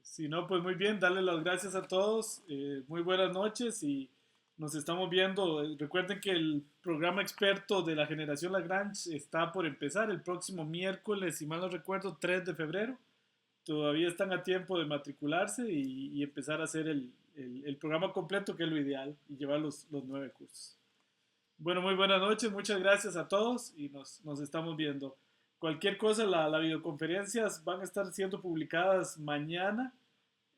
Si no, pues muy bien, darle las gracias a todos, muy buenas noches y nos estamos viendo. Recuerden que el programa experto de la generación Lagrange está por empezar el próximo miércoles, si mal no recuerdo, 3 de febrero. Todavía están a tiempo de matricularse y empezar a hacer el programa completo, que es lo ideal, y llevar los 9 cursos. Bueno, muy buenas noches, muchas gracias a todos y nos estamos viendo. Cualquier cosa, las videoconferencias van a estar siendo publicadas mañana,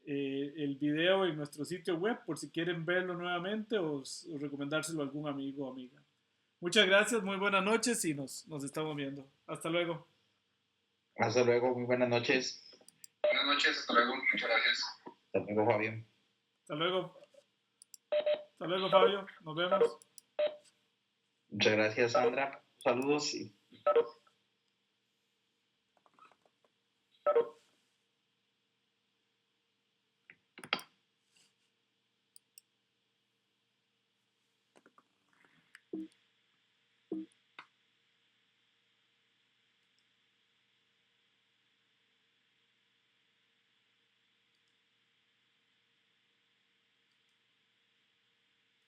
el video en nuestro sitio web, por si quieren verlo nuevamente o recomendárselo a algún amigo o amiga. Muchas gracias, muy buenas noches y nos estamos viendo. Hasta luego. Hasta luego, muy buenas noches. Buenas noches, hasta luego, muchas gracias. Hasta luego, Fabio. Hasta luego. Hasta luego, Fabio. Nos vemos. Muchas gracias, Sandra. Saludos y